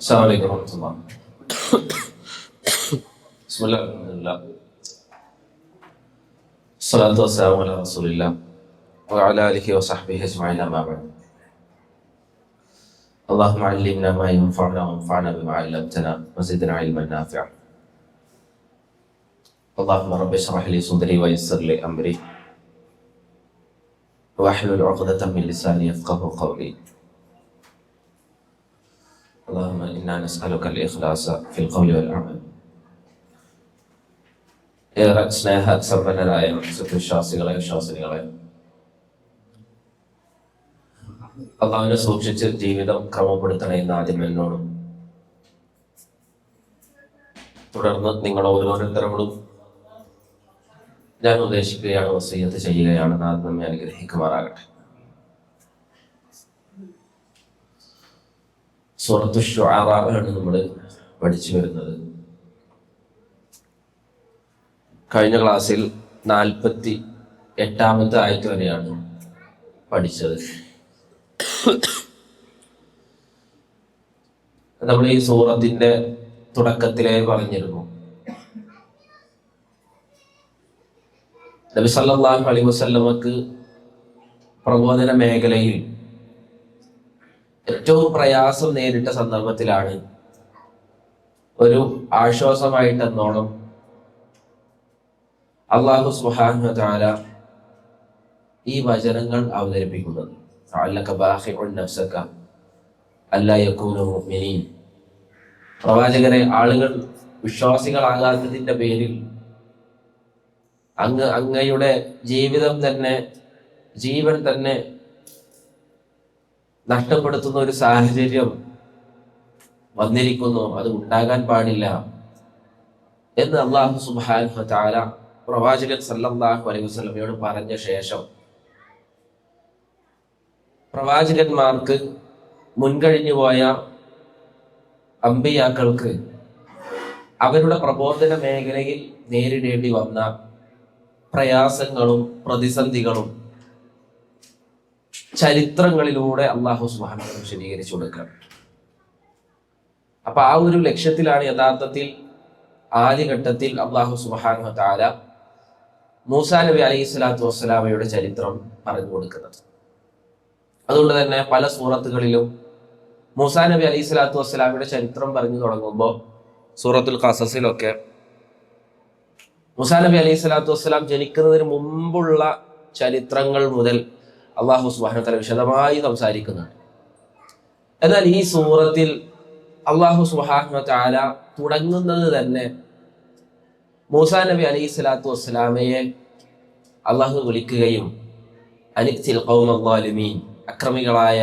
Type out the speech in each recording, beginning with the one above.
السلام عليكم ورحمة الله. بسم الله الحمد لله الصلاة والسلام على رسول الله وعلى آله وصحبه أجمعين أما بعد. اللهم علمنا ما ينفعنا وانفعنا بما علمتنا وزدنا علما نافعا. اللهم رب اشرح لي صدري ويسر لي أمري واحلل عقدة من لساني يفقهوا قولي. اللهم إنا نسألك الإخلاص في القول والعمل. ഏറെ സ്നേഹസമ്പന്നരായ സത്യവിശ്വാസികളെ വിശ്വാസിനികളെ, അള്ളാഹുവിനെ സൂക്ഷിച്ച് ജീവിതം ക്രമപ്പെടുത്തണമെന്ന് ആദ്യം എന്നോടും തുടർന്ന് നിങ്ങൾ ഓരോരുത്തരോടും ഞാൻ ഉദ്ദേശിക്കുകയാണ്, വസിയ്യത്ത് ചെയ്യുകയാണ്. നാഥൻ നമ്മെ അനുഗ്രഹിക്കുമാറാകട്ടെ. സൂറത്തു ശുആറ ആണ് നമ്മൾ പഠിച്ചു വരുന്നത്. കഴിഞ്ഞ ക്ലാസ്സിൽ 48 ആയത്ത് വരെയാണ് പഠിച്ചത്. നമ്മൾ ഈ സൂറത്തിന്റെ തുടക്കത്തിലേ പറഞ്ഞിരുന്നു, നബി സല്ലല്ലാഹു അലൈഹി വസല്ലമക്ക് പ്രബോധന മേഖലയിൽ ഏറ്റവും പ്രയാസം നേരിട്ട സന്ദർഭത്തിലാണ് ഒരു ആശ്വാസമായിട്ടെന്നോണം അല്ലാഹു സുബ്ഹാനഹു വ തആല ഈ വചനങ്ങൾ അവതരിപ്പിക്കുന്നത്. ലഅല്ലക ബാഖിഉൻ നഫ്സക അല്ലാ യകൂനു മുഅ്മിനീൻ. പ്രവാചകരെ, ആളുകൾ വിശ്വാസികളാകാത്തതിന്റെ പേരിൽ അങ്ങയുടെ ജീവിതം തന്നെ, ജീവൻ തന്നെ നഷ്ടപ്പെടുത്തുന്ന ഒരു സാഹചര്യം വന്നിരിക്കുന്നു, അത് ഉണ്ടാകാൻ പാടില്ല എന്ന് അല്ലാഹു സുബ്ഹാനഹു വ തആല പ്രവാചകൻ സല്ലല്ലാഹു അലൈഹി വസല്ലമയോട് പറഞ്ഞ ശേഷം, പ്രവാചകന്മാർക്ക് മുൻകഴിഞ്ഞു പോയ അമ്പിയാക്കൾക്ക് അവരുടെ പ്രബോധന മേഖലയിൽ നേരിടേണ്ടി വന്ന പ്രയാസങ്ങളും പ്രതിസന്ധികളും ചരിത്രങ്ങളിലൂടെ അല്ലാഹു സുബ്ഹാനഹു വ തആല വിശദീകരിച്ചു കൊടുക്കണം. അപ്പൊ ആ ഒരു ലക്ഷ്യത്തിലാണ് യഥാർത്ഥത്തിൽ ആദ്യഘട്ടത്തിൽ അല്ലാഹു സുബ്ഹാനഹു വ തആല മൂസാ നബി അലൈഹി സ്വലാത്തു വസ്സലാമയുടെ ചരിത്രം പറഞ്ഞു കൊടുക്കുന്നത്. അതുകൊണ്ട് തന്നെ പല സൂറത്തുകളിലും മൂസാ നബി അലൈഹി സ്വലാത്തു വസ്സലാമയുടെ ചരിത്രം പറഞ്ഞു തുടങ്ങുമ്പോൾ, സൂറത്തുൽ ഖസസിലൊക്കെ മൂസാ നബി അലൈഹി സ്വലാത്തു വസ്സലാം ജനിക്കുന്നതിന് മുമ്പുള്ള ചരിത്രങ്ങൾ മുതൽ അല്ലാഹു സുബ്ഹാനഹു വ തആല വിശദമായി സംസാരിക്കുന്നുണ്ട്. എന്നാൽ ഈ സൂറത്തിൽ അല്ലാഹു സുബ്ഹാനഹു വ തആല തുടങ്ങുന്നത് തന്നെ മൂസാ നബി അലൈഹി സ്വലാത്തു വസ്സലാമയെ അള്ളാഹു വിളിക്കുകയും അനിക്തിൽ ഖൗമ ളാലിമീൻ, അക്രമികളായ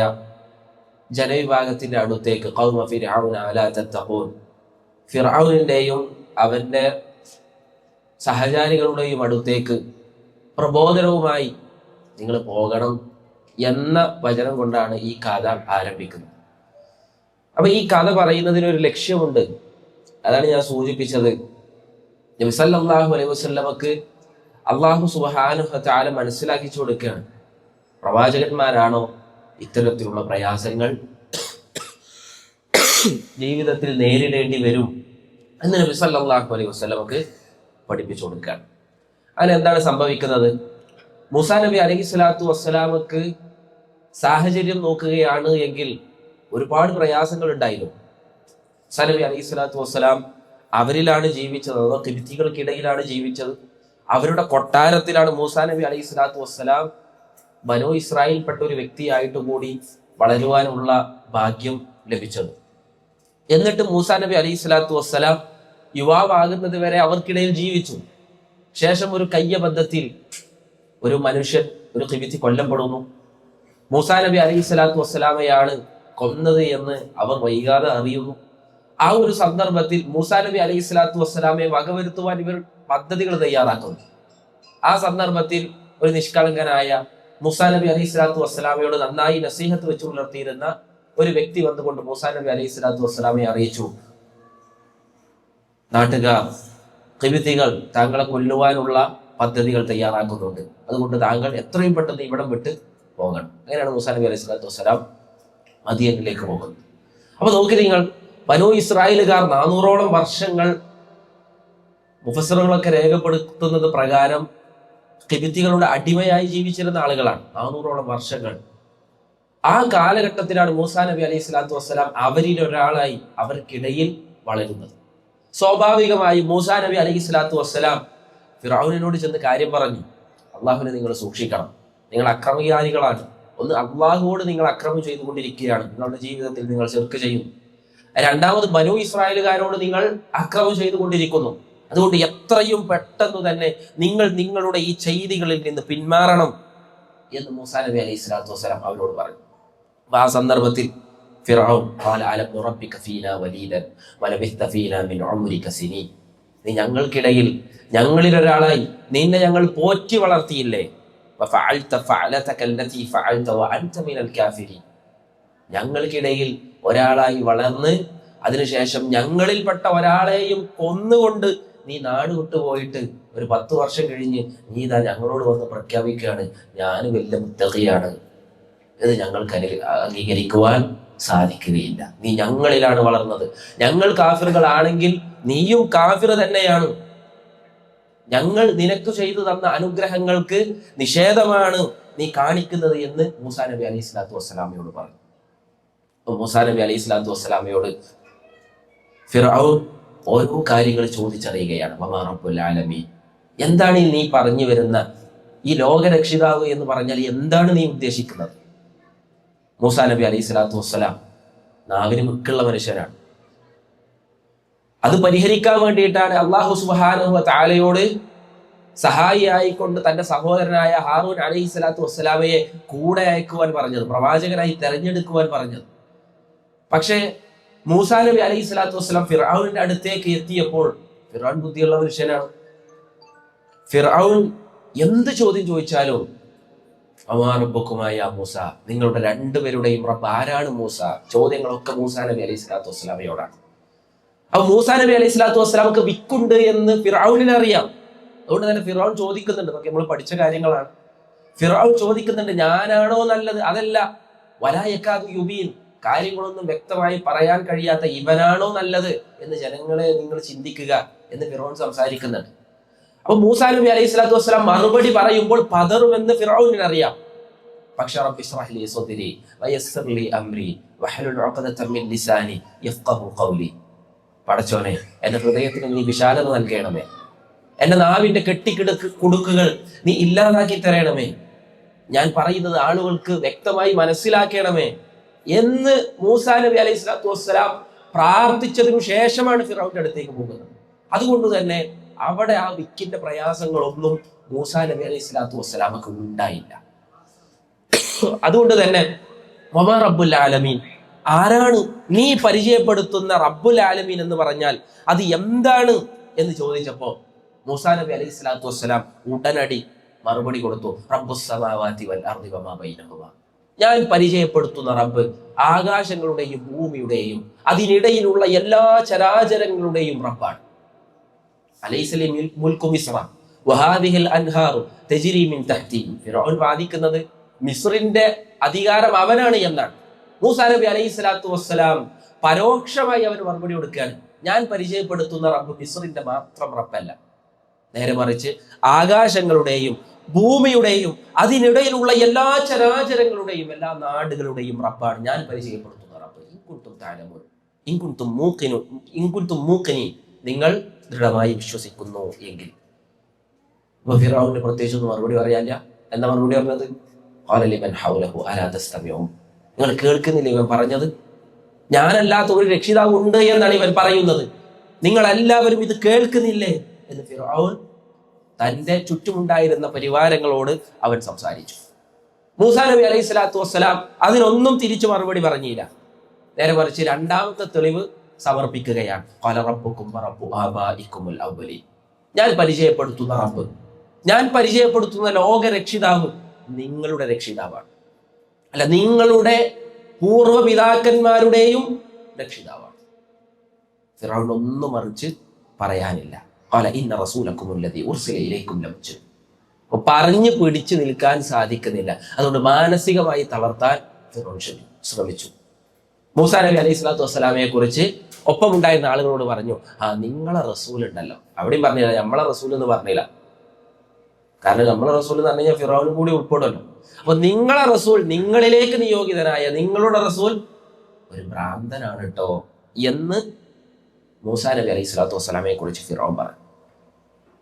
ജനവിഭാഗത്തിന്റെ അടുത്തേക്ക്, ഖൗമ ഫിർഔന അലാ തത്തഖൂൻ, ഫിർഔനിന്റെയും അവന്റെ സഹചാരികളുടെയും അടുത്തേക്ക് പ്രബോധനവുമായി നിങ്ങൾ പോകണം എന്ന വചനം കൊണ്ടാണ് ഈ കഥ ആരംഭിക്കുന്നത്. അപ്പൊ ഈ കഥ പറയുന്നതിനൊരു ലക്ഷ്യമുണ്ട്. അതാണ് ഞാൻ സൂചിപ്പിച്ചത്. നബി സല്ലല്ലാഹു അലൈഹി വസല്ലമക്ക് അല്ലാഹു സുബ്ഹാനഹു വ തആല മനസ്സിലാക്കിച്ചു കൊടുക്കുകയാണ്, പ്രവാചകന്മാരാണോ ഇത്തരത്തിലുള്ള പ്രയാസങ്ങൾ ജീവിതത്തിൽ നേരിടേണ്ടി വരും എന്ന് നബി സല്ലല്ലാഹു അലൈഹി വസല്ലമക്ക് പഠിപ്പിച്ചു കൊടുക്കുകയാണ്. അതിനെന്താണ് സംഭവിക്കുന്നത്? മൂസാ നബി അലൈഹി സ്വലാത്തു വസ്സലാമക്ക് സാഹചര്യം നോക്കുകയാണ് എങ്കിൽ ഒരുപാട് പ്രയാസങ്ങൾ ഉണ്ടായിരുന്നു. മൂസാ നബി അലൈഹി സ്വലാത്തു വസ്സലാം അവരിലാണ് ജീവിച്ചത്, അഥവാ കിബിത്തികൾക്കിടയിലാണ് ജീവിച്ചത്. അവരുടെ കൊട്ടാരത്തിലാണ് മൂസാ നബി അലൈഹി സ്വലാത്തു വസ്സലാം ബനൂ ഇസ്രായേൽപ്പെട്ട ഒരു വ്യക്തിയായിട്ട് കൂടി വളരുവാനുള്ള ഭാഗ്യം ലഭിച്ചത്. എന്നിട്ട് മൂസാ നബി അലൈഹി സ്വലാത്തു വസ്സലാം യുവാവാകുന്നത് വരെ അവർക്കിടയിൽ ജീവിച്ചു. ശേഷം ഒരു കയ്യബദ്ധത്തിൽ ഒരു മനുഷ്യൻ, ഒരു ഖിബിത്തി കൊല്ലപ്പെടുന്നു. മൂസാ നബി അലൈഹി സ്വലാത്തു വസ്സലാമയാണ് കൊന്നത് എന്ന് അവർ വൈകാതെ അറിയുന്നു. ആ ഒരു സന്ദർഭത്തിൽ മൂസാ നബി അലൈഹി സ്വലാത്തു വസ്സലാമയെ വകവരുത്തുവാൻ ഇവർ പദ്ധതികൾ തയ്യാറാക്കുന്നു. ആ സന്ദർഭത്തിൽ ഒരു നിഷ്കളങ്കനായ മൂസാ നബി അലൈഹി സ്വലാത്തു വസ്സലാമയോട് നന്നായി നസീഹത്ത് വെച്ച് പുലർത്തിയിരുന്ന ഒരു വ്യക്തി വന്നുകൊണ്ട് മൂസാ നബി അലൈഹി സ്വലാത്തു വസ്സലാമയെ അറിയിച്ചു, നാട്ടുകാർ, ഖിബിത്തികൾ താങ്കളെ കൊല്ലുവാനുള്ള പദ്ധതികൾ തയ്യാറാക്കുന്നുണ്ട്, അതുകൊണ്ട് താങ്കൾ എത്രയും പെട്ടെന്ന് ഇവിടം വിട്ട് പോകണം. അങ്ങനെയാണ് മൂസാ നബി അലൈഹി സ്വലാത്തു വസ്സലാം മദിയനിലേക്ക് പോകുന്നത്. അപ്പൊ നോക്കി നിങ്ങൾ, ബനൂ ഇസ്രായേലുകാർ 400ഓളം വർഷങ്ങൾ മുഫസ്സിറുകളൊക്കെ രേഖപ്പെടുത്തുന്നത് പ്രകാരം ഖിബ്തികളുടെ അടിമയായി ജീവിച്ചിരുന്ന ആളുകളാണ്. 400ഓളം വർഷങ്ങൾ. ആ കാലഘട്ടത്തിലാണ് മൂസാ നബി അലൈഹി സ്വലാത്തു വസ്സലാം അവരിൽ ഒരാളായി അവർക്കിടയിൽ വളരുന്നത്. സ്വാഭാവികമായി മൂസാ നബി അലൈഹി സ്വലാത്തു വസ്സലാം ഫിറഔനിനോട് ചെന്ന് കാര്യം പറഞ്ഞു. അള്ളാഹുവിനെ നിങ്ങൾ സൂക്ഷിക്കണം, നിങ്ങൾ അക്രമകാരികളാണ്. ഒന്ന്, അള്ളാഹുവോട് നിങ്ങൾ അക്രമം ചെയ്തുകൊണ്ടിരിക്കുകയാണ്, നിങ്ങളുടെ ജീവിതത്തിൽ നിങ്ങൾ ശിർക്ക് ചെയ്യുന്നു. രണ്ടാമത്, ബനൂ ഇസ്രായേലുകാരോട് നിങ്ങൾ അക്രമം ചെയ്തുകൊണ്ടിരിക്കുന്നു. അതുകൊണ്ട് എത്രയും പെട്ടെന്ന് തന്നെ നിങ്ങൾ നിങ്ങളുടെ ഈ ചെയ്തികളിൽ നിന്ന് പിന്മാറണം എന്ന് മൂസാ നബി അലൈഹി സ്വലാത്തു വസ്സലാം അവരോട് പറഞ്ഞു. ആ സന്ദർഭത്തിൽ ഫിർഔൻ ഖാല അലം നുറബ്ബിക ഫീനാ വലീദൻ വലബിസ്ത ഫീനാ മിൻ ഉംരിക സിനീൻ, നീ ഞങ്ങൾക്കിടയിൽ ഞങ്ങളിൽ ഒരാളായി നിന്നെ ഞങ്ങൾ പോറ്റി വളർത്തിയില്ലേ? വഫഅൽത ഫഅലതക അല്ലതി ഫഅൽത വഅൻത മിനൽ കാഫിരീൻ, ഞങ്ങൾക്കിടയിൽ ഒരാളായി വളർന്ന് അതിനുശേഷം ഞങ്ങളിൽപ്പെട്ട ഒരാളെയും കൊന്നുകൊണ്ട് നീ നാട് വിട്ടുപോയിട്ട് ഒരു 10 വർഷം കഴിഞ്ഞ് നീ ഇതാ ഞങ്ങളോട് വന്ന് പ്രഖ്യാപിക്കുകയാണ് ഞാൻ വലിയ മുത്തഖിയാണ്. ഇത് ഞങ്ങൾക്ക് അംഗീകരിക്കുവാൻ സാധിക്കുകയില്ല. നീ ഞങ്ങളിലാണ് വളർന്നത്, ഞങ്ങൾ കാഫിറുകളാണെങ്കിൽ നീയും കാഫിർ തന്നെയാണ്. ഞങ്ങൾ നിനക്ക് ചെയ്തു തന്ന അനുഗ്രഹങ്ങൾക്ക് നിഷേധമാണ് നീ കാണിക്കുന്നത് എന്ന് മൂസാ നബി അലൈഹി സ്വലാത്തു വസ്സലാമയോട് പറഞ്ഞു. മൂസാ നബി അലൈഹി സ്വലാത്തു വസ്സലാമയോട് ഫിർഔൻ ഓരോ കാര്യങ്ങൾ ചോദിച്ചറിയുകയാണ്. വമാ റബ്ബുൽ ആലമീൻ, എന്താണ് നീ പറഞ്ഞു വരുന്ന ഈ ലോകരക്ഷിതാവ് എന്ന് പറഞ്ഞാൽ എന്താണ് നീ ഉദ്ദേശിക്കുന്നത്? മൂസാ നബി അലൈഹി സ്വലാത്തു വസ്സലാം നാവിന് മിക്കുള്ള മനുഷ്യനാണ്. അത് പരിഹരിക്കാൻ വേണ്ടിയിട്ടാണ് അല്ലാഹു സുബ്ഹാനഹു വ തആലയോട് സഹായിയായിക്കൊണ്ട് തന്റെ സഹോദരനായ ഹാറൂൻ അലൈഹി സ്വലാത്തു വസ്സലാമയെ കൂടെ അയക്കുവാൻ പറഞ്ഞത്, പ്രവാചകനായി തെരഞ്ഞെടുക്കുവാൻ പറഞ്ഞത്. പക്ഷേ മൂസാ നബി അലൈഹി സ്വലാത്തു വസ്സലാം ഫിർഔനിന്റെ അടുത്തേക്ക് എത്തിയപ്പോൾ, ഫിർഔൻ ബുദ്ധിയുള്ള മനുഷ്യനാണ്, ഫിർഔൻ എന്ത് ചോദ്യം ചോദിച്ചാലും വമാ റബ്ബുകുമായ മൂസ, നിങ്ങളുടെ രണ്ടുപേരുടെയും റബ്ബ് ആരാണ് മൂസ? ചോദ്യങ്ങളൊക്കെ മൂസാ നബി അലൈഹി സ്വലാത്തു വസ്സലാമയോടാണ്. അപ്പൊ മൂസാ നബി അലൈഹി സ്വലാത്തു വസ്സലാമക്ക് വിക്കുണ്ട് എന്ന് ഫിർഔനിന് അറിയാം. അതുകൊണ്ട് തന്നെ ഫിർഔൻ ചോദിക്കുന്നുണ്ട്, നമുക്ക് നമ്മൾ പഠിച്ച കാര്യങ്ങളാണ്. ഫിർഔൻ ചോദിക്കുന്നുണ്ട്, ഞാനാണോ നല്ലത്? അതല്ല, വലാ യകാദു യുബീൻ, കാര്യങ്ങളൊന്നും വ്യക്തമായി പറയാൻ കഴിയാത്ത ഇവനാണോ നല്ലത് എന്ന് ജനങ്ങളെ നിങ്ങൾ ചിന്തിക്കുക എന്ന് ഫിർഔൻ സംസാരിക്കുന്നുണ്ട്. അപ്പൊ മൂസാ നബി അലൈഹി സ്വലാത്തു വസ്സലാം മറുപടി പറയുമ്പോൾ പതറുമെന്ന് ഫിർഔനിന് അറിയാം. പക്ഷേ റബ്ബി ഇശ്റഹ് ലി സദ്രി വയസ്സിർ ലി അംരി വഹ്ലുൽ ഉഖ്ദത മിൻ ലിസാനി യഫ്ഖഹു ഖൗലി, പടച്ചോനെ എന്റെ ഹൃദയത്തിന് നീ വിശാലത നൽകണമേ, എന്റെ നാവിന്റെ കുടുക്കുകൾ നീ ഇല്ലാതാക്കി തരണമേ, ഞാൻ പറയുന്നത് ആളുകൾക്ക് വ്യക്തമായി മനസ്സിലാക്കണമേ എന്ന് മൂസാ നബി അലൈഹി സ്വലാത്തു വസ്സലാം പ്രാർത്ഥിച്ചതിനു ശേഷമാണ് ഫിർഔന്റെ അടുത്തേക്ക് പോകുന്നത്. അതുകൊണ്ട് തന്നെ അവിടെ ആ വിക്കിന്റെ പ്രയാസങ്ങളൊന്നും മൂസാ നബി അലൈഹി സ്വലാത്തു വസ്സലാമക്ക് ഉണ്ടായില്ല. അതുകൊണ്ട് തന്നെ വമാ റബ്ബുൽ ആലമീൻ, ആരാണ് നീ പരിചയപ്പെടുത്തുന്ന റബ്ബുൽ ആലമീൻ എന്ന് പറഞ്ഞാൽ അത് എന്താണ് എന്ന് ചോദിച്ചപ്പോ മൂസാ നബി അലൈഹി സ്വലാത്തു വസ്സലാം ഉടനടി മറുപടി കൊടുത്തു, റബ്ബുസ് സമാവാതി വൽ അർദി വമാ ബൈനഹുമാ, ഞാൻ പരിചയപ്പെടുത്തുന്ന റബ്ബ് ആകാശങ്ങളുടെയും ഭൂമിയുടെയും അതിനിടയിലുള്ള എല്ലാ ചരാചരങ്ങളുടെയും റബ്ബാണ്. അലൈസലി മുൽക്കു മിസ്ര വഹാദിഹിൽ അൻഹാറു തജ്രി മിൻ തഹ്തി, ഫിർഔൻ വാദിക്കുന്നത് മിസ്റിന്റെ അധികാരം അവനാണ് എന്നാണ്. മൂസാ നബി അലൈഹി സ്വലാത്തു വസ്സലാം പരോക്ഷമായി അവന് മറുപടി കൊടുക്കുകയാണ്, ഞാൻ പരിചയപ്പെടുത്തുന്ന റബ്ബ് മിസ്റിന്റെ മാത്രം റബ്ബല്ല, നേരെ മറിച്ച് ആകാശങ്ങളുടെയും ഭൂമിയുടെയും അതിനിടയിലുള്ള എല്ലാ ചരാചരങ്ങളുടെയും എല്ലാ നാടുകളുടെയും റബ്ബാണ് ഞാൻ പരിചയപ്പെടുത്തുന്ന റബ്ബ്. ഇൻകുൻതും മൂഖിനീൻ, നിങ്ങൾ ദൃഢമായി വിശ്വസിക്കുന്നു എങ്കിൽ. ഫിർഔന് പ്രത്യേകിച്ചൊന്നും മറുപടി പറയാനില്ല. എന്താ മറുപടി പറഞ്ഞത്? ഖാല ലിമൻ ഹൗലഹു അലാ തസ്തമിഊൻ, നിങ്ങൾ കേൾക്കുന്നില്ല ഇവൻ പറഞ്ഞത്? ഞാനല്ലാത്ത ഒരു രക്ഷിതാവ് ഉണ്ട് എന്നാണ് ഇവൻ പറയുന്നത്, നിങ്ങൾ എല്ലാവരും ഇത് കേൾക്കുന്നില്ലേ എന്ന് ഫിർഔൻ തന്റെ ചുറ്റുമുണ്ടായിരുന്ന പരിവാരങ്ങളോട് അവൻ സംസാരിച്ചു. മൂസാ നബി അലൈഹി സ്വലാത്തു വസ്സലാം അതിനൊന്നും തിരിച്ചു മറുപടി പറഞ്ഞില്ല. നേരെ മറിച്ച് രണ്ടാമത്തെ തെളിവ് സമർപ്പിക്കുകയാണ്. ഖാല റബ്ബുക്കും റബ്ബു ആബാഇക്കുമുൽ അവ്വലീൻ, ഞാൻ പരിചയപ്പെടുത്തുന്ന റബ്ബ്, ഞാൻ പരിചയപ്പെടുത്തുന്ന ലോക രക്ഷിതാവ് നിങ്ങളുടെ രക്ഷിതാവാണ്, അല്ല നിങ്ങളുടെ പൂർവ്വപിതാക്കന്മാരുടെയും രക്ഷിതാവാണ്. ഫിർഔൻ ഒന്നും മറിച്ച് പറയാനില്ല. ഖാല ഇന്ന റസൂലക്കും അല്ലദീ ഉർസില ഇലൈക്കും ലമജ്നൂൻ, പറഞ്ഞു പിടിച്ചു നിൽക്കാൻ സാധിക്കുന്നില്ല. അതുകൊണ്ട് മാനസികമായി തളർത്താൻ ഫിർഔൻ ശ്രമിച്ചു. മൂസാ നബി അലൈഹി സ്വലാത്തു വസ്സലാമയെ കുറിച്ച് ഒപ്പമുണ്ടായിരുന്ന ആളുകളോട് പറഞ്ഞു, നിങ്ങളെ റസൂൽ ഉണ്ടല്ലോ. അവിടെയും പറഞ്ഞില്ല, നമ്മളെ റസൂൽ എന്ന് പറഞ്ഞില്ല. കാരണം നമ്മളെ റസൂൽ എന്ന് പറഞ്ഞു കഴിഞ്ഞാൽ ഫിറൗനും കൂടി ഉൾപ്പെടുമല്ലോ. അപ്പൊ നിങ്ങളെ റസൂൽ, നിങ്ങളിലേക്ക് നിയോഗിതനായ നിങ്ങളുടെ റസൂൽ ഒരു ഭ്രാന്തനാണ് കേട്ടോ എന്ന് മൂസാ നബി അലൈഹി സ്വലാത്തു വസ്സലാമയെ കുറിച്ച് ഫിറൗൻ പറഞ്ഞു.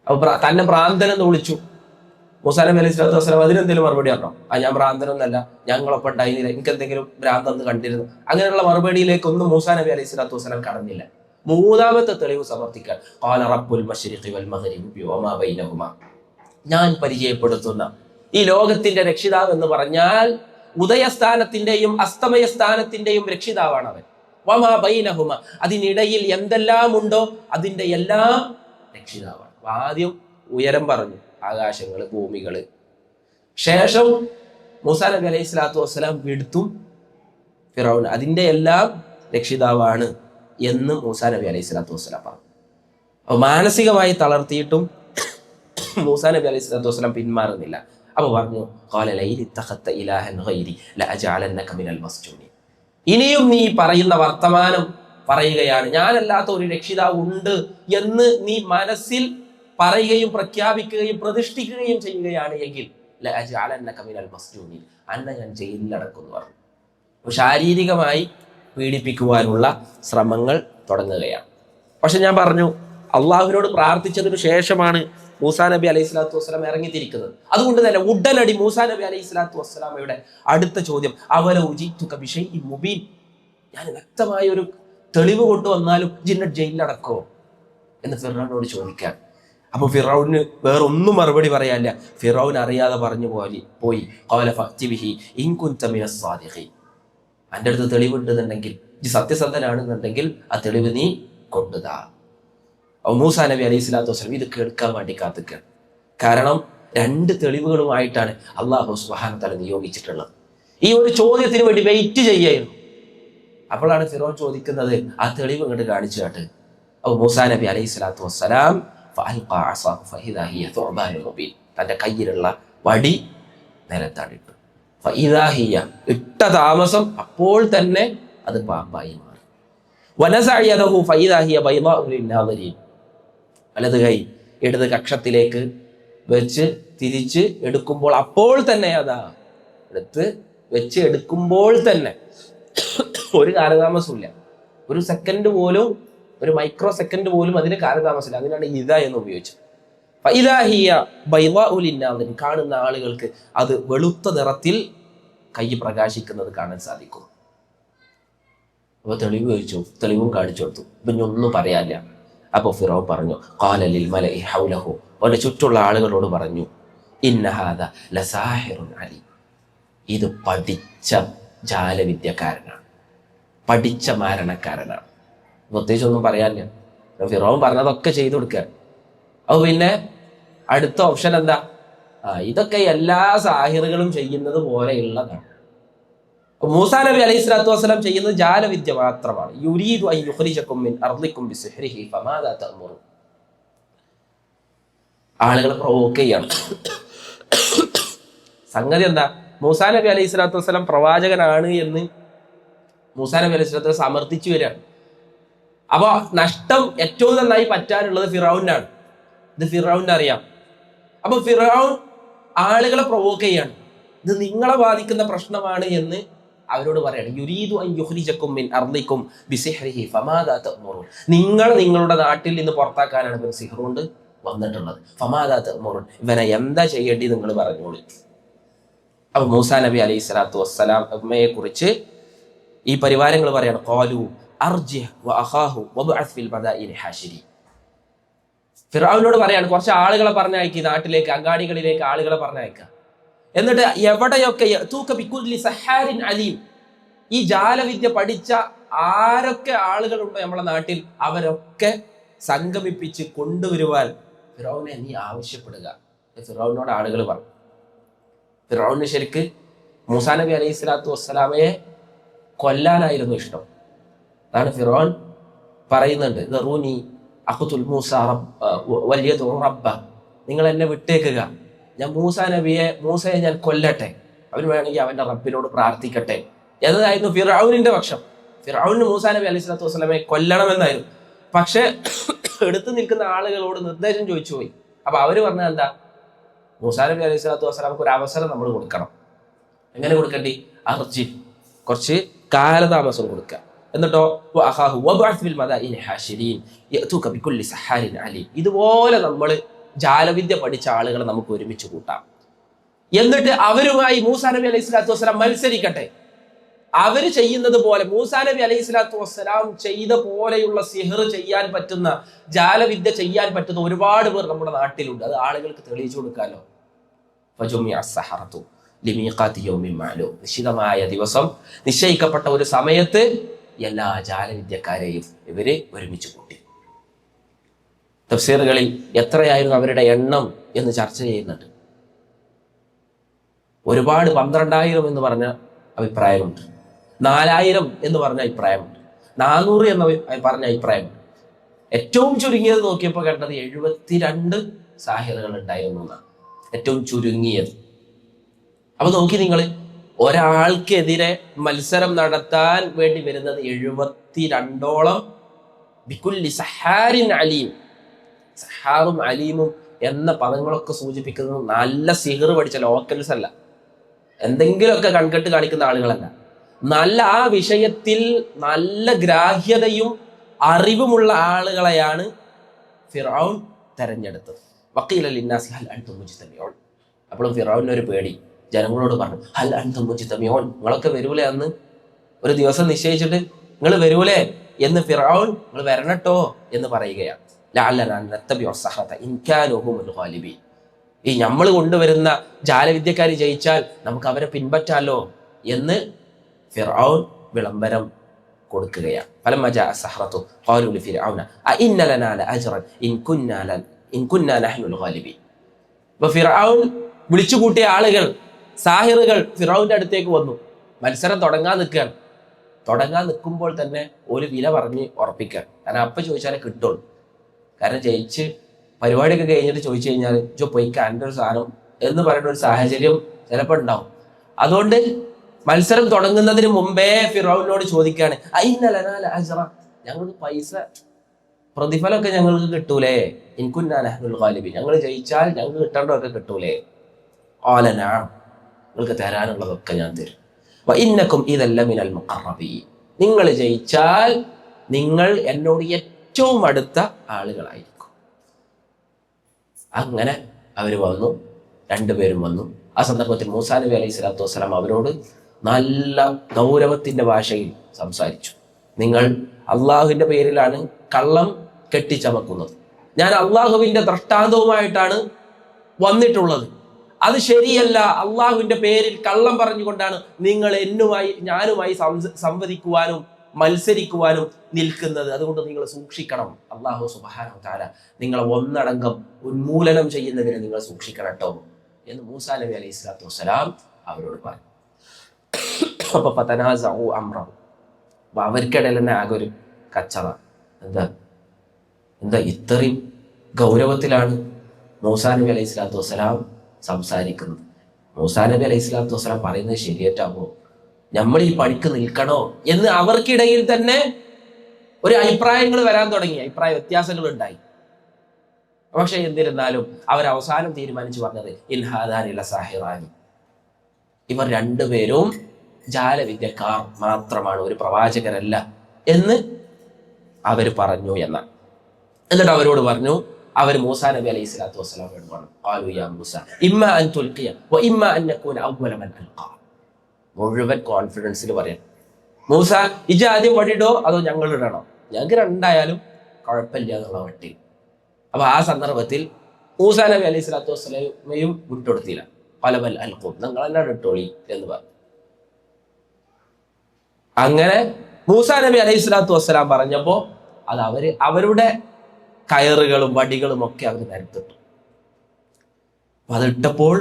അപ്പൊ തന്നെ ഭ്രാന്തൻ എന്ന് വിളിച്ചു. മൂസാ നബി അലൈഹി സ്വലാത്തു വസ്സലാം അതിനെന്തെങ്കിലും മറുപടി പറഞ്ഞോ? ഞാൻ ഭ്രാന്തനൊന്നല്ല, ഞങ്ങളൊപ്പം ഉണ്ടായിരുന്നില്ല, എനിക്ക് എന്തെങ്കിലും ഭ്രാന്തെന്ന് കണ്ടിരുന്നു, അങ്ങനെയുള്ള മറുപടിയിലേക്കൊന്നും മൂസാ നബി അലൈഹി സ്വലാത്തു വസ്സലാം കടന്നില്ല. മൂന്നാമത്തെ തെളിവ് സമർത്ഥിക്കാൻ, ഖാല റബ്ബുൽ മശ്രിഖി വൽ മഗ്രിബി വമാ ബൈനഹുമാ, ഞാൻ പരിചയപ്പെടുത്തുന്ന ഈ ലോകത്തിന്റെ രക്ഷിതാവ് എന്ന് പറഞ്ഞാൽ ഉദയസ്ഥാനത്തിന്റെയും അസ്തമയസ്ഥാനത്തിന്റെയും രക്ഷിതാവാണ് അവൻ. വമാ ബൈനഹുമ, അതിനിടയിൽ എന്തെല്ലാം ഉണ്ടോ അതിന്റെ എല്ലാം രക്ഷിതാവാണ്. ആദ്യം ഉയരം പറഞ്ഞു, ആകാശങ്ങള്, ഭൂമികള്. ശേഷം മൂസാ നബി അലൈഹി സ്വലാത്തു വസ്സലാം വിടുത്തും ഫിറൗൻ അതിന്റെ എല്ലാം രക്ഷിതാവാണ് എന്ന് മൂസാ നബി അലൈഹി സ്വലാത്തു വസ്സലാം പറഞ്ഞു. അപ്പൊ മാനസികമായി തളർത്തിയിട്ടും മൂസാ നബി അലൈഹി സ്വലാത്തു വസ്സലാം പിന്മാറുന്നില്ല. അപ്പൊ പറഞ്ഞു, ഖാല ലൈൻ ഇത്തഖത്ത ഇലാഹൻ ഗൈരി ലഅജഅലന്നക മിനൽ മസ്ജൂനിൻ, ഇനിയും നീ പറയുന്ന വർത്തമാനം പറയുകയാണ്, ഞാനല്ലാത്ത ഒരു രക്ഷിതാവ് ഉണ്ട് എന്ന് നീ മനസ്സിൽ പറയുകയും പ്രഖ്യാപിക്കുകയും പ്രതിഷ്ഠിക്കുകയും ചെയ്യുകയാണ് എങ്കിൽ ലഅജഅലന്നക മിനൽ മസ്ജൂനിൻ, അന്നെ ഞാൻ ജയിലിലടക്കുമെന്ന് പറഞ്ഞു. ശാരീരികമായി പീഡിപ്പിക്കുവാനുള്ള ശ്രമങ്ങൾ തുടങ്ങുകയാണ്. പക്ഷെ ഞാൻ പറഞ്ഞു, അള്ളാഹുവിനോട് പ്രാർത്ഥിച്ചതിനു ശേഷമാണ് മൂസാ നബി അലൈഹി സ്വലാത്തു വസ്സലാം ഇറങ്ങിത്തിരിക്കുന്നത്. അതുകൊണ്ട് തന്നെ ഉടനടി മൂസാ നബി അലൈഹി സ്വലാത്തു വസ്സലാമയുടെ അടുത്ത ചോദ്യം, അവല ഉജിതുക ബിശൈഇൻ മുബീൻ, ഞാൻ വ്യക്തമായ ഒരു തെളിവ് കൊണ്ടുവന്നാലും ജിന്നെ ജയിലിലടക്കോ എന്ന് ഫിറൗനോട് ചോദിക്കാൻ. അപ്പൊ ഫിറൗന് വേറൊന്നും മറുപടി പറയാനില്ല. ഫിറൗൻ അറിയാതെ പറഞ്ഞു പോയി ഖാല ഫഅതി ബിഹി ഇൻ കുൻത മിനസ് സാദിഖീൻ, എൻ്റെ അടുത്ത് തെളിവുണ്ടെന്നുണ്ടെങ്കിൽ, സത്യസന്ധനാണെന്നുണ്ടെങ്കിൽ ആ തെളിവ് നീ കൊണ്ടുതാ. മൂസാ നബി അലൈഹി സ്വലാത്തു വസ്സലാം ഇത് കേൾക്കാൻ വേണ്ടി കാത്തിക്കുക. കാരണം രണ്ട് തെളിവുകളുമായിട്ടാണ് അള്ളാഹു സുബ്ഹാനഹു വ തആല നിയോഗിച്ചിട്ടുള്ളത്. ഈ ഒരു ചോദ്യത്തിന് വേണ്ടി വെയിറ്റ് ചെയ്യായിരുന്നു. അപ്പോഴാണ് ഫിറൗൻ ചോദിക്കുന്നത്, ആ തെളിവ് ഇങ്ങോട്ട് കാണിച്ചു കേട്ട്. അപ്പൊ മൂസാ നബി അലൈഹി സ്വലാത്തു വസ്സലാം ഫഅൽഖാ അസാഹു ഫഇദാ ഹിയ തുഅബാനുൻ മുബീൻ, തന്റെ കയ്യിലുള്ള വടി നിലത്താടിട്ടു. ഫഇദാ ഹിയ, ഇട്ട താമസം അപ്പോൾ തന്നെ അത് പാമ്പായി മാറി. വനസഅ യദഹു ഫഇദാ ഹിയ ബൈദാഉ ലിന്നാദിരീൻ, വലത് കൈ ഇടത് കക്ഷത്തിലേക്ക് വെച്ച് തിരിച്ച് എടുക്കുമ്പോൾ അപ്പോൾ തന്നെ അതാ എടുത്ത് വെച്ച് എടുക്കുമ്പോൾ തന്നെ ഒരു കാലതാമസമില്ല, ഒരു സെക്കൻഡ് പോലും, ഒരു മൈക്രോ സെക്കൻഡ് പോലും അതിന് കാലതാമസമില്ല. അതിനാണ് ഇദ എന്ന് ഉപയോഗിച്ചത്. ഫഇദാ ഹിയ ബൈദാഉ ലിന്നാദിരീൻ, കാണുന്ന ആളുകൾക്ക് അത് വെളുത്ത നിറത്തിൽ കൈ പ്രകാശിക്കുന്നത് കാണാൻ സാധിക്കും. അപ്പൊ തെളിവും കാണിച്ചു കൊടുത്തു. പിന്നെ ഒന്നും പറയാനില്ല. അപ്പൊ ഫിറൗൻ പറഞ്ഞു, ഖാല ലിൽ മലഇ ഹൗലഹു, അവന്റെ ചുറ്റുള്ള ആളുകളോട് പറഞ്ഞു, ഇന്ന ഹാദ ലസാഹിറുൻ അലീം, ഇത് പഠിച്ച ജാലവിദ്യക്കാരനാണ്, പഠിച്ച മാരണക്കാരനാണ്. പ്രത്യേകിച്ച് ഒന്നും പറയാനില്ല. ഫിറൗൻ പറഞ്ഞതൊക്കെ ചെയ്തു കൊടുക്കുക. അപ്പൊ പിന്നെ അടുത്ത ഓപ്ഷൻ എന്താ? ഇതൊക്കെ എല്ലാ സാഹിറുകളും ചെയ്യുന്നത് പോലെയുള്ളതാണ്. മൂസാ നബി അലൈഹി സ്വലാത്തു വസ്സലാം ചെയ്യുന്നത് ജാലവിദ്യ മാത്രമാണ്. യുരീദു അൻ യുഖ്രിജകും മിൻ അർദികും ബിസിഹ്രിഹി ഫമാദാ തഅ്മുറൂൻ, ആളുകളെ പ്രൊവോക്ക് ചെയ്യാണ്. സംഗതി എന്താ? മൂസാ നബി അലൈഹി സ്വലാത്തു വസ്സലാം പ്രവാചകനാണ് എന്ന് മൂസാ നബി അലൈഹി സ്വലാത്തു വസ്സലാം സമർത്ഥിച്ചു വരികയാണ്. അപ്പൊ നഷ്ടം ഏറ്റവും നന്നായി പറ്റാനുള്ളത് ഫിറൗനാണ്. ഇത് ഫിറൗന് അറിയാം. അപ്പൊ ഫിറൗൻ ആളുകളെ പ്രൊവോക്ക് ചെയ്യാണ്. ഇത് നിങ്ങളെ ബാധിക്കുന്ന പ്രശ്നമാണ് എന്ന് അവരോട് പറയാണ്. യുരീദു അൻ യുഖ്രിജകും മിൻ അർദികും ബിസിഹ്രിഹി ഫമാദാ തഅ്മുറൂൻ, നിങ്ങളുടെ നാട്ടിൽ നിന്ന് പുറത്താക്കാനാണ് ഇവൻ സിഹ്ർ കൊണ്ട് വന്നിട്ടുള്ളത്. ഫമാദാ തഅ്മുറൂൻ, ഇവനെ എന്താ ചെയ്യേണ്ടി നിങ്ങൾ പറഞ്ഞോളൂ. അപ്പൊ മൂസാ നബി അലൈഹി സ്വലാത്തു വസ്സലാമയെ കുറിച്ച് ഈ പരിവാരങ്ങൾ പറയാണ്, ഖാലു അർജിഹ് വഅഖാഹു വബ്അസ് ഫിൽ മദായിനി ഹാശിരി, ഫിറഔനോട് പറയാണ്, കുറച്ച് ആളുകളെ പറഞ്ഞയക്കി, നാട്ടിലേക്ക് അങ്ങാടികളിലേക്ക് ആളുകളെ പറഞ്ഞയക്കുക. എന്നിട്ട് എവിടെയൊക്കെ അലീം, ഈ ജാലവിദ്യ പഠിച്ച ആരൊക്കെ ആളുകളുണ്ടോ നമ്മളെ നാട്ടിൽ അവരൊക്കെ സംഗമിപ്പിച്ച് കൊണ്ടുവരുവാൻ ഫിറൗനെ നീ ആവശ്യപ്പെടുക. ഫിറൗനോട് ആളുകൾ പറഞ്ഞു. ഫിറൗന് ശരിക്ക് മൂസാ നബി അലൈഹി സ്വലാത്തു വസ്സലാമയെ കൊല്ലാനായിരുന്നു ഇഷ്ടം. അതാണ് ഫിറൗൻ പറയുന്നുണ്ട്, നിങ്ങൾ എന്നെ വിട്ടേക്കുക, ഞാൻ മൂസയെ ഞാൻ കൊല്ലട്ടെ, അവന് വേണമെങ്കിൽ അവന്റെ റബ്ബിനോട് പ്രാർത്ഥിക്കട്ടെ എന്നതായിരുന്നു ഫിറഔനിന്റെ പക്ഷം. ഫിർഔന് മൂസാ നബി അലൈഹി സ്വലാത്തു വസ്സലാമെ കൊല്ലണമെന്നായിരുന്നു. പക്ഷെ എടുത്തു നിൽക്കുന്ന ആളുകളോട് നിർദ്ദേശം ചോദിച്ചു പോയി. അപ്പൊ അവര് പറഞ്ഞത് എന്താ? മൂസാ നബി അലൈഹി സ്വലാത്തു വസ്സലാമക്ക് ഒരു അവസരം നമ്മൾ കൊടുക്കണം. എങ്ങനെ കൊടുക്കേണ്ടി? അർജി, കുറച്ച് കാലതാമസം കൊടുക്കുക. എന്നിട്ടോ ഇതുപോലെ നമ്മൾ ജാലവിദ്യ പഠിച്ച ആളുകളെ നമുക്ക് ഒരുമിച്ച് കൂട്ടാം. എന്നിട്ട് അവരുമായി മൂസാ നബി അലൈഹി സ്വലാത്തു വസ്സലാം മത്സരിക്കട്ടെ. അവര് ചെയ്യുന്നത് പോലെ മൂസാ നബി അലൈഹി സ്വലാത്തു വസ്സലാം ചെയ്ത പോലെയുള്ള സിഹർ ചെയ്യാൻ പറ്റുന്ന, ജാലവിദ്യ ചെയ്യാൻ പറ്റുന്ന ഒരുപാട് പേർ നമ്മുടെ നാട്ടിലുണ്ട്. അത് ആളുകൾക്ക് തെളിയിച്ചു കൊടുക്കാലോ. നിശ്ചിതമായ ദിവസം, നിശ്ചയിക്കപ്പെട്ട ഒരു സമയത്ത് എല്ലാ ജാലവിദ്യക്കാരെയും ഇവര് ഒരുമിച്ച് കൂട്ടി. തഫ്സീറുകളിൽ എത്രയായിരുന്നു അവരുടെ എണ്ണം എന്ന് ചർച്ച ചെയ്യുന്നുണ്ട്. ഒരുപാട് 12,000 എന്ന് പറഞ്ഞ അഭിപ്രായമുണ്ട്, 4,000 എന്ന് പറഞ്ഞ അഭിപ്രായമുണ്ട്, 400 എന്ന് പറഞ്ഞ അഭിപ്രായമുണ്ട്. ഏറ്റവും ചുരുങ്ങിയത് നോക്കിയപ്പോൾ കണ്ടത് 72 സാഹിറുകൾ ഉണ്ടായിരുന്നു എന്നാണ് ഏറ്റവും ചുരുങ്ങിയത്. അപ്പൊ നോക്കി നിങ്ങൾ, ഒരാൾക്കെതിരെ മത്സരം നടത്താൻ വേണ്ടി വരുന്നത് 72ഓളം ബികുല്ലി സഹാരിൻ അലീം. സഹാറും അലീമും എന്ന പദങ്ങളൊക്കെ സൂചിപ്പിക്കുന്നത് നല്ല സിഹർ പഠിച്ച ലോക്കൽസ് അല്ല, എന്തെങ്കിലുമൊക്കെ കൺകെട്ട് കാണിക്കുന്ന ആളുകളല്ല. നല്ല ആ വിഷയത്തിൽ നല്ല ഗ്രാഹ്യതയും അറിവുമുള്ള ആളുകളെയാണ് ഫിർഔൻ തെരഞ്ഞെടുത്തത്. വഖീല ലിന്നാസി ഹൽ അൻതും മുജ്തമിഊൻ. അപ്പോഴും ഫിർഔന് ഒരു പേടി. ജനങ്ങളോട് പറഞ്ഞു, ഹൽ അൻതും മുജ്തമിഊൻ, നിങ്ങളൊക്കെ വരൂലേ? അന്ന് ഒരു ദിവസം നിശ്ചയിച്ചിട്ട് നിങ്ങൾ വരൂലേ എന്ന് ഫിർഔൻ, നിങ്ങൾ വരണട്ടോ എന്ന് പറയുകയാണ്. ലഅല്ലനാ നത്തബിഉ സഹറത ഇൻ കാനൂ ഹുമുൽ ഗാലിബീൻ. ഈ നമ്മൾ കൊണ്ടുവരുന്ന ജാലവിദ്യക്കാർ ജയിച്ചാൽ നമുക്ക് അവരെ പിൻപറ്റാലോ എന്ന് ഫിർഔൻ വിളംബരം കൊടുക്കുകയാണ്. ഫലമ്മ ജാഅ സഹറതു ഖാലൂ ലിഫിർഔന അഇന്ന ലനാ ലഅജ്റൻ ഇൻ കുന്നാ നഹ്നുൽ ഗാലിബീൻ. അപ്പോൾ ഫിർഔൻ വിളിച്ചുകൂട്ടിയ ആളുകൾ, സാഹിറുകൾ ഫിർഔന്റെ അടുത്തേക്ക് വന്നു. മത്സരം തുടങ്ങാൻ നിൽക്കുകയാണ്. തുടങ്ങാൻ നിൽക്കുമ്പോൾ തന്നെ ഒരു വില പറഞ്ഞ് ഉറപ്പിക്കാൻ. കാരണം അപ്പം ചോദിച്ചാലേ കിട്ടുള്ളൂ. കാരണം ജയിച്ച് പരിപാടിയൊക്കെ കഴിഞ്ഞിട്ട് ചോദിച്ചു കഴിഞ്ഞാൽ പൊയ്ക്ക എൻ്റെ ഒരു സാധനം എന്ന് പറയുന്ന ഒരു സാഹചര്യം ചിലപ്പോൾ ഉണ്ടാവും. അതുകൊണ്ട് മത്സരം തുടങ്ങുന്നതിന് മുമ്പേ ഫിറൗനോട് ചോദിക്കുകയാണ്, ഞങ്ങൾക്ക് പൈസ പ്രതിഫലമൊക്കെ ഞങ്ങൾക്ക് കിട്ടൂലേ? ഇൻകുന്നാ നഹ്നുൽ ഗാലിബീൻ, ഞങ്ങൾ ജയിച്ചാൽ ഞങ്ങൾക്ക് കിട്ടേണ്ടതൊക്കെ കിട്ടൂലേ? ഖാല നഅം, നിങ്ങൾക്ക് തരാനുള്ളതൊക്കെ ഞാൻ തരും. വഇന്നകും ഇദല്ല മിനൽ മുഖറബീൻ, നിങ്ങൾ ജയിച്ചാൽ നിങ്ങൾ എന്നോട് ഏറ്റവും അടുത്ത ആളുകളായിരിക്കും. അങ്ങനെ അവർ വന്നു, രണ്ടുപേരും വന്നു. ആ സന്ദർഭത്തിൽ മൂസാ നബി അലൈഹി സ്വലാത്തു വസ്സലാം അവരോട് നല്ല ഗൗരവത്തിന്റെ ഭാഷയിൽ സംസാരിച്ചു. നിങ്ങൾ അള്ളാഹുവിന്റെ പേരിലാണ് കള്ളം കെട്ടിച്ചമക്കുന്നത്. ഞാൻ അള്ളാഹുവിന്റെ ദൃഷ്ടാന്തവുമായിട്ടാണ് വന്നിട്ടുള്ളത്. അത് ശരിയല്ല. അള്ളാഹുവിന്റെ പേരിൽ കള്ളം പറഞ്ഞുകൊണ്ടാണ് നിങ്ങൾ ഞാനുമായി സംവദിക്കുവാനും മത്സരിക്കുവാനും നിൽക്കുന്നത്. അതുകൊണ്ട് നിങ്ങൾ സൂക്ഷിക്കണം. അള്ളാഹു സുബ്ഹാനഹു തആല നിങ്ങളെ ഒന്നടങ്കം ഉന്മൂലനം ചെയ്യുന്നതിനെ നിങ്ങൾ സൂക്ഷിക്കണം കേട്ടോ എന്ന് മൂസാ നബി അലൈഹി സ്വലാത്തു വസ്സലാം അവരോട് പറഞ്ഞു. അപ്പൊ ഫതനാസഉ അംറഹു, അവർക്കിടയിൽ തന്നെ ആകെ ഒരു കച്ചറ. എന്താ ഇത്രയും ഗൗരവത്തിലാണ് മൂസാ നബി അലൈഹി സ്വലാത്തു വസ്സലാം സംസാരിക്കുന്നത്? മൂസാ നബി അലൈഹി സ്വലാത്തു വസ്സലാം പറയുന്നത് ശരിയേറ്റാവോ? നമ്മൾ ഈ പണിക്ക് നിൽക്കണോ എന്ന് അവർക്കിടയിൽ തന്നെ ഒരു അഭിപ്രായങ്ങൾ വരാൻ തുടങ്ങി. അഭിപ്രായ വ്യത്യാസങ്ങൾ ഉണ്ടായി. പക്ഷെ എന്നിരുന്നാലും അവരവസാനം തീരുമാനിച്ചു പറഞ്ഞത് ഇൻഹാദാനി ലസാഹിറാനി, ഇവർ രണ്ടുപേരും ജാലവിദ്യക്കാർ മാത്രമാണ്, ഒരു പ്രവാചകരല്ല എന്ന് അവർ പറഞ്ഞു എന്നാണ്. എന്നിട്ട് അവരോട് പറഞ്ഞു, അവർ മൂസാ നബി അലൈഹി സ്വലാത്തു വസ്സലാമോട് പറഞ്ഞു, ഖാലൂ യാ മൂസ ഇമ്മാ അൻ തുൽഖിയ വ ഇമ്മാ അൻ നകൂന അവ്വല മൻ അൽഖാ. മുഴുവൻ കോൺഫിഡൻസിൽ പറയാം, മൂസ ഇജ ആദ്യം വടിയിടോ അതോ ഞങ്ങൾ ഇടണോ? ഞങ്ങൾക്ക് രണ്ടായാലും കുഴപ്പമില്ല എന്നുള്ള വട്ടി. അപ്പൊ ആ സന്ദർഭത്തിൽ മൂസാ നബി അലൈഹി സ്വലാത്തു വസ്സലാമയും വിട്ടുകൊടുത്തില്ല. പലബൽ അൽഖും, നിങ്ങൾ തന്നെ ഇട്ടോളി എന്ന് പറഞ്ഞു. അങ്ങനെ മൂസാ നബി അലൈഹി സ്വലാത്തു വസ്സലാം പറഞ്ഞപ്പോ അത് അവരുടെ കയറുകളും വടികളും ഒക്കെ അവർ നിരത്തിട്ടു. അതിട്ടപ്പോൾ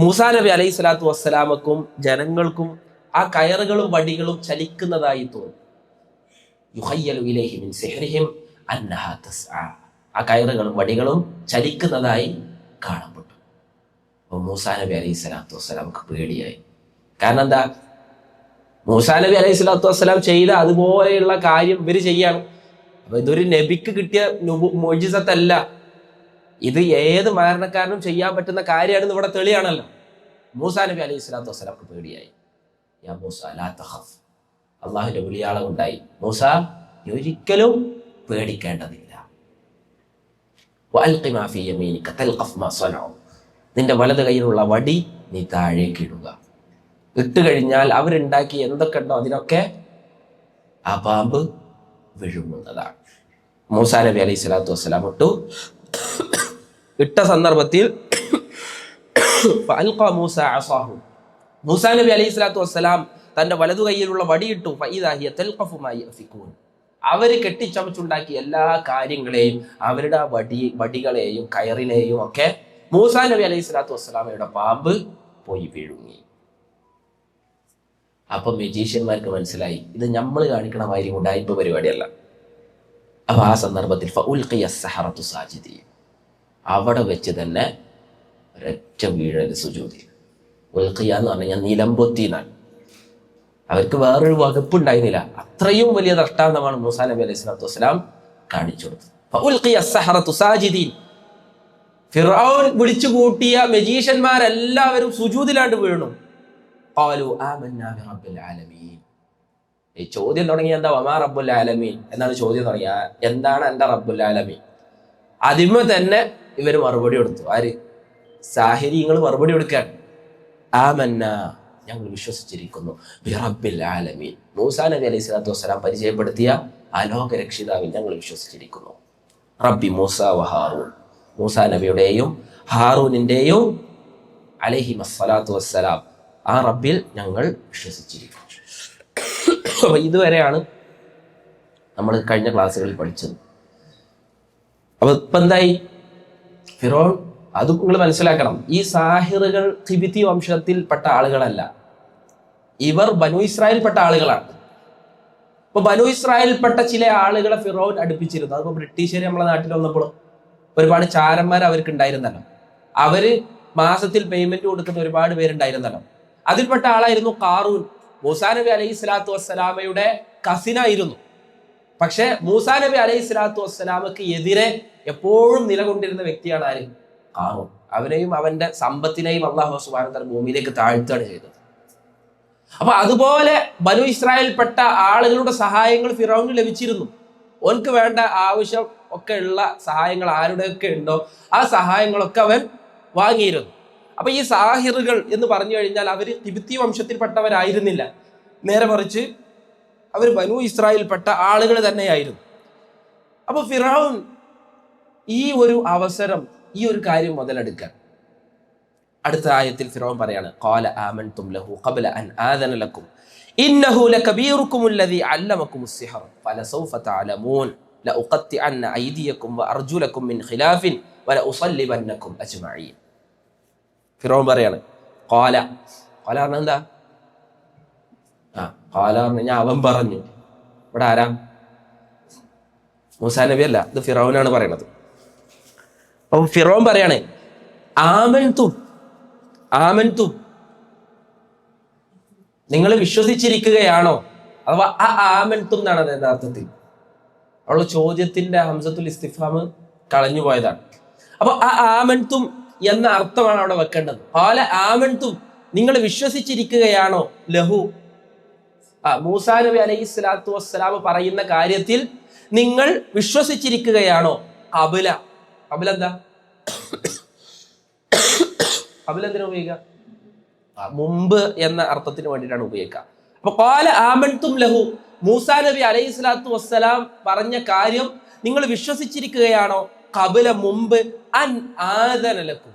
മൂസാ നബി അലൈഹി സ്വലാത്തു വസ്സലാമക്കും ജനങ്ങൾക്കും ആ കയറുകളും വടികളും ചലിക്കുന്നതായി തോന്നി. യുഖയ്യലു ഇലൈഹി മിൻ സിഹ്രിഹിം അന്നഹാ തസ്ആ, ആ കയറുകളും വടികളും ചലിക്കുന്നതായി കാണപ്പെട്ടു. അപ്പോൾ മൂസാ നബി അലൈഹി സ്വലാത്തു വസ്സലാമക്ക് പേടിയായി. കാരണം എന്താ? മൂസാ നബി അലൈഹി സ്വലാത്തു വസ്സലാം ചെയ്ത അതുപോലെയുള്ള കാര്യം ഇവർ ചെയ്യാണ്. അപ്പൊ ഇതൊരു നബിക്ക് കിട്ടിയ മുഅ്ജിസത്തല്ല, ഇത് ഏത് മരണക്കാരനും ചെയ്യാൻ പറ്റുന്ന കാര്യമാണെന്ന് ഇവിടെ തെളിയാണല്ലോ. മൂസാ നബി അലൈഹി സ്വലാത്തു വസ്സലാംക്ക് പേടിയായി. യാ മൂസ ലാ തഖഫ്, അള്ളാഹുവിന്റെ വിളിയാളം ഉണ്ടായി. മൂസ ഒരിക്കലും പേടിക്കേണ്ടതില്ല. വഅൽഖി മാ ഫീ യമീനിക തൽഖഫ് മാ സനഉ, നിന്റെ വലത് കയ്യിലുള്ള വടി നീ താഴേക്ക് ഇടുക. ഇട്ട് കഴിഞ്ഞാൽ അവരുണ്ടാക്കി എന്തൊക്കെ ഉണ്ടോ അതിനൊക്കെ ആ പാമ്പ് വിഴുങ്ങുന്നതാണ്. മൂസാ നബി അലൈഹി സ്വലാത്തു വസ്സലാം ഇട്ട സന്ദർഭത്തിൽ മൂസാ നബി അലൈഹി സ്വലാത്തു വസ്സലാം തന്റെ വലതു കൈയിലുള്ള വടിയിട്ടു. അവര് കെട്ടിച്ചമച്ചുണ്ടാക്കിയ എല്ലാ കാര്യങ്ങളെയും, അവരുടെ ആ വടികളെയും കയറിനെയും ഒക്കെ മൂസാ നബി അലൈഹി സ്വലാത്തു വസ്സലാമയുടെ പാമ്പ് പോയി വീഴുങ്ങി. അപ്പൊ മെജീഷ്യന്മാർക്ക് മനസ്സിലായി ഇത് നമ്മൾ കാണിക്കണ മാതിരി ഉഡായിപ്പ് പരിപാടിയല്ല. അപ്പൊ ആ സന്ദർഭത്തിൽ അവിടെ വെച്ച് തന്നെ ഒരൊറ്റ വീഴൽ സുജൂദിൽ. ഉൽഖിയ എന്ന് പറഞ്ഞു കഴിഞ്ഞാൽ നിലംപൊത്തി എന്നാണ്. അവർക്ക് വേറൊരു വകുപ്പുണ്ടായിരുന്നില്ല. അത്രയും വലിയ ദൃഷ്ടാന്തമാണ് മൂസാ നബി അലൈഹി സ്വലാത്തു വസ്സലാം കാണിച്ചു കൊടുത്തത്. ഫിർഔൻ വിളിച്ചു കൂട്ടിയ മെജീഷ്യന്മാരെല്ലാവരും സുജൂദിലാണ്ട് വീണു. ഈ ചോദ്യം തുടങ്ങിയ എന്താ? വമാ റബ്ബുൽ ആലമീൻ എന്നാണ് ചോദ്യം തുടങ്ങിയ. എന്താണ് എന്റെ റബ്ബുൽ ആലമീൻ? അതിന്മേ തന്നെ ഇവര് മറുപടി കൊടുത്തു. ആര്? സാഹിരിങ്ങൾ മറുപടി കൊടുക്കാൻ. ആമന്ന, ഞങ്ങൾ വിശ്വസിച്ചിരിക്കുന്നു ബി റബ്ബിൽ ആലമീൻ, മൂസാ നബി അലൈഹി സ്വലാത്തു വസ്സലാം പരിചയപ്പെടുത്തിയ അലോക രക്ഷിതാവിൽ ഞങ്ങൾ വിശ്വസിച്ചിരിക്കുന്നു. റബ്ബി മൂസ വ ഹാറൂൻ, മൂസാ നബിയുടെയും ഹാറൂനിന്റെയും അലൈഹി വസ്സലാത്തു വസ്സലാം ആ റബ്ബിൽ ഞങ്ങൾ വിശ്വസിച്ചിരിക്കുന്നു. അപ്പൊ ഇതുവരെയാണ് നമ്മൾ കഴിഞ്ഞ ക്ലാസ്സുകളിൽ പഠിച്ചത്. അപ്പൊ ഇപ്പൊ എന്തായി? ഫിറോൻ, അത് നിങ്ങൾ മനസ്സിലാക്കണം, ഈ സാഹിറുകൾ ഖിബിതി വംശത്തിൽപ്പെട്ട ആളുകളല്ല, ഇവർ ബനു ഇസ്രായേൽപ്പെട്ട ആളുകളാണ്. ഇപ്പൊ ബനു ഇസ്രായേൽപ്പെട്ട ചില ആളുകളെ ഫിറോൻ അടുപ്പിച്ചിരുന്നു. അതിപ്പോ ബ്രിട്ടീഷുകാർ നമ്മളെ നാട്ടിൽ വന്നപ്പോൾ ഒരുപാട് ചാരന്മാർ അവർക്ക് ഉണ്ടായിരുന്നല്ലോ. അവര് മാസത്തിൽ പേയ്മെന്റ് കൊടുക്കുന്ന ഒരുപാട് പേരുണ്ടായിരുന്നല്ലോ. അതിൽപ്പെട്ട ആളായിരുന്നു ഖാറൂൻ. മൂസാ നബി അലൈഹി സ്വലാത്തു വസ്സലാമയുടെ കസിനായിരുന്നു. പക്ഷെ മൂസാ നബി അലൈഹി സ്വലാത്തു വസ്സലാമക്ക് എതിരെ എപ്പോഴും നിലകൊണ്ടിരുന്ന വ്യക്തിയാണ് ആര്? ഖാറൂൻ. അവനെയും അവന്റെ സമ്പത്തിനെയും അല്ലാഹു സുബ്ഹാനഹു വ തആല ഭൂമിയിലേക്ക് താഴ്ത്തുകയാണ് ചെയ്തത്. അപ്പൊ അതുപോലെ ബനു ഇസ്രായേൽപ്പെട്ട ആളുകളുടെ സഹായങ്ങൾ ഫിറൗന് ലഭിച്ചിരുന്നു. ഓൻക്ക് വേണ്ട ആവശ്യം ഒക്കെ ഉള്ള സഹായങ്ങൾ ആരുടെയൊക്കെ ഉണ്ടോ ആ സഹായങ്ങളൊക്കെ അവൻ വാങ്ങിയിരുന്നു. അപ്പൊ ഈ സാഹിറുകൾ എന്ന് പറഞ്ഞു കഴിഞ്ഞാൽ അവര് ഖിബ്തി വംശത്തിൽപ്പെട്ടവരായിരുന്നില്ല. നേരെ മറിച്ച് അവർ ബനു ഇസ്രായേൽപ്പെട്ട ആളുകൾ തന്നെയായിരുന്നു. അപ്പൊ ഫിറഔൻ ഈ ഒരു അവസരം, ഈ ഒരു കാര്യം മുതലെടുക്കാൻ അടുത്ത ആയത്തിൽ ഫിറഔൻ പറയാണ്, ഖാല ആമൻതും ലഹു ഖബ്ല അൻ ആദന ലക്കും ഇന്നഹു ലകബീറുകും അല്ലദീ അല്ലമകുമുസ് സിഹ്റ ഫലസൗഫ തഅലമൂൻ ലഉഖത്തിഅന്ന അയ്ദിയകും വഅർജുലകും മിൻ ഖിലാഫിൻ വലഉസല്ലിബന്നകും അജ്മഈൻ. ഫിറൗൻ പറയാണ് ഖാല. ഖാല പറഞ്ഞാൽ എന്താ? ഖാല പറഞ്ഞാൽ അവൻ പറഞ്ഞു. ഇവിടെ ആരാ? മൂസാ നബി അല്ല, ഇത് ഫിറൗനാണ് പറയണത്. അപ്പൊ ഫിറൗൻ പറയാണ് ആമൻതും, ആമൻതും, നിങ്ങൾ വിശ്വസിച്ചിരിക്കുകയാണോ? അഥവാ ആമൻതും എന്നാണ് അത് യഥാർത്ഥത്തിൽ. അവളുടെ ചോദ്യത്തിന്റെ ഹംസത്തുൽ ഇസ്തിഫാം കളഞ്ഞു പോയതാണ്. അപ്പൊ ആമൻതും എന്ന അർത്ഥമാണ് അവിടെ വെക്കേണ്ടത്. ഖാല ആമൻതും, നിങ്ങൾ വിശ്വസിച്ചിരിക്കുകയാണോ? ലഹു, മൂസാ നബി അലൈഹി സ്വലാത്തു വസ്സലാം പറയുന്ന കാര്യത്തിൽ നിങ്ങൾ വിശ്വസിച്ചിരിക്കുകയാണോ? ഖബല, ഖബല എന്താ? ഖബല എന്തിനാ ഉപയോഗിക്കുക? മുമ്പ് എന്ന അർത്ഥത്തിന് വേണ്ടിയിട്ടാണ് ഉപയോഗിക്കുക. അപ്പൊ ഖാല ആമൻതും ലഹു, മൂസാ നബി അലൈഹി സ്വലാത്തു വസ്സലാം പറഞ്ഞ കാര്യം നിങ്ങൾ വിശ്വസിച്ചിരിക്കുകയാണോ? ഖബല, മുമ്പ്, അൻ ആദന ലക്കും.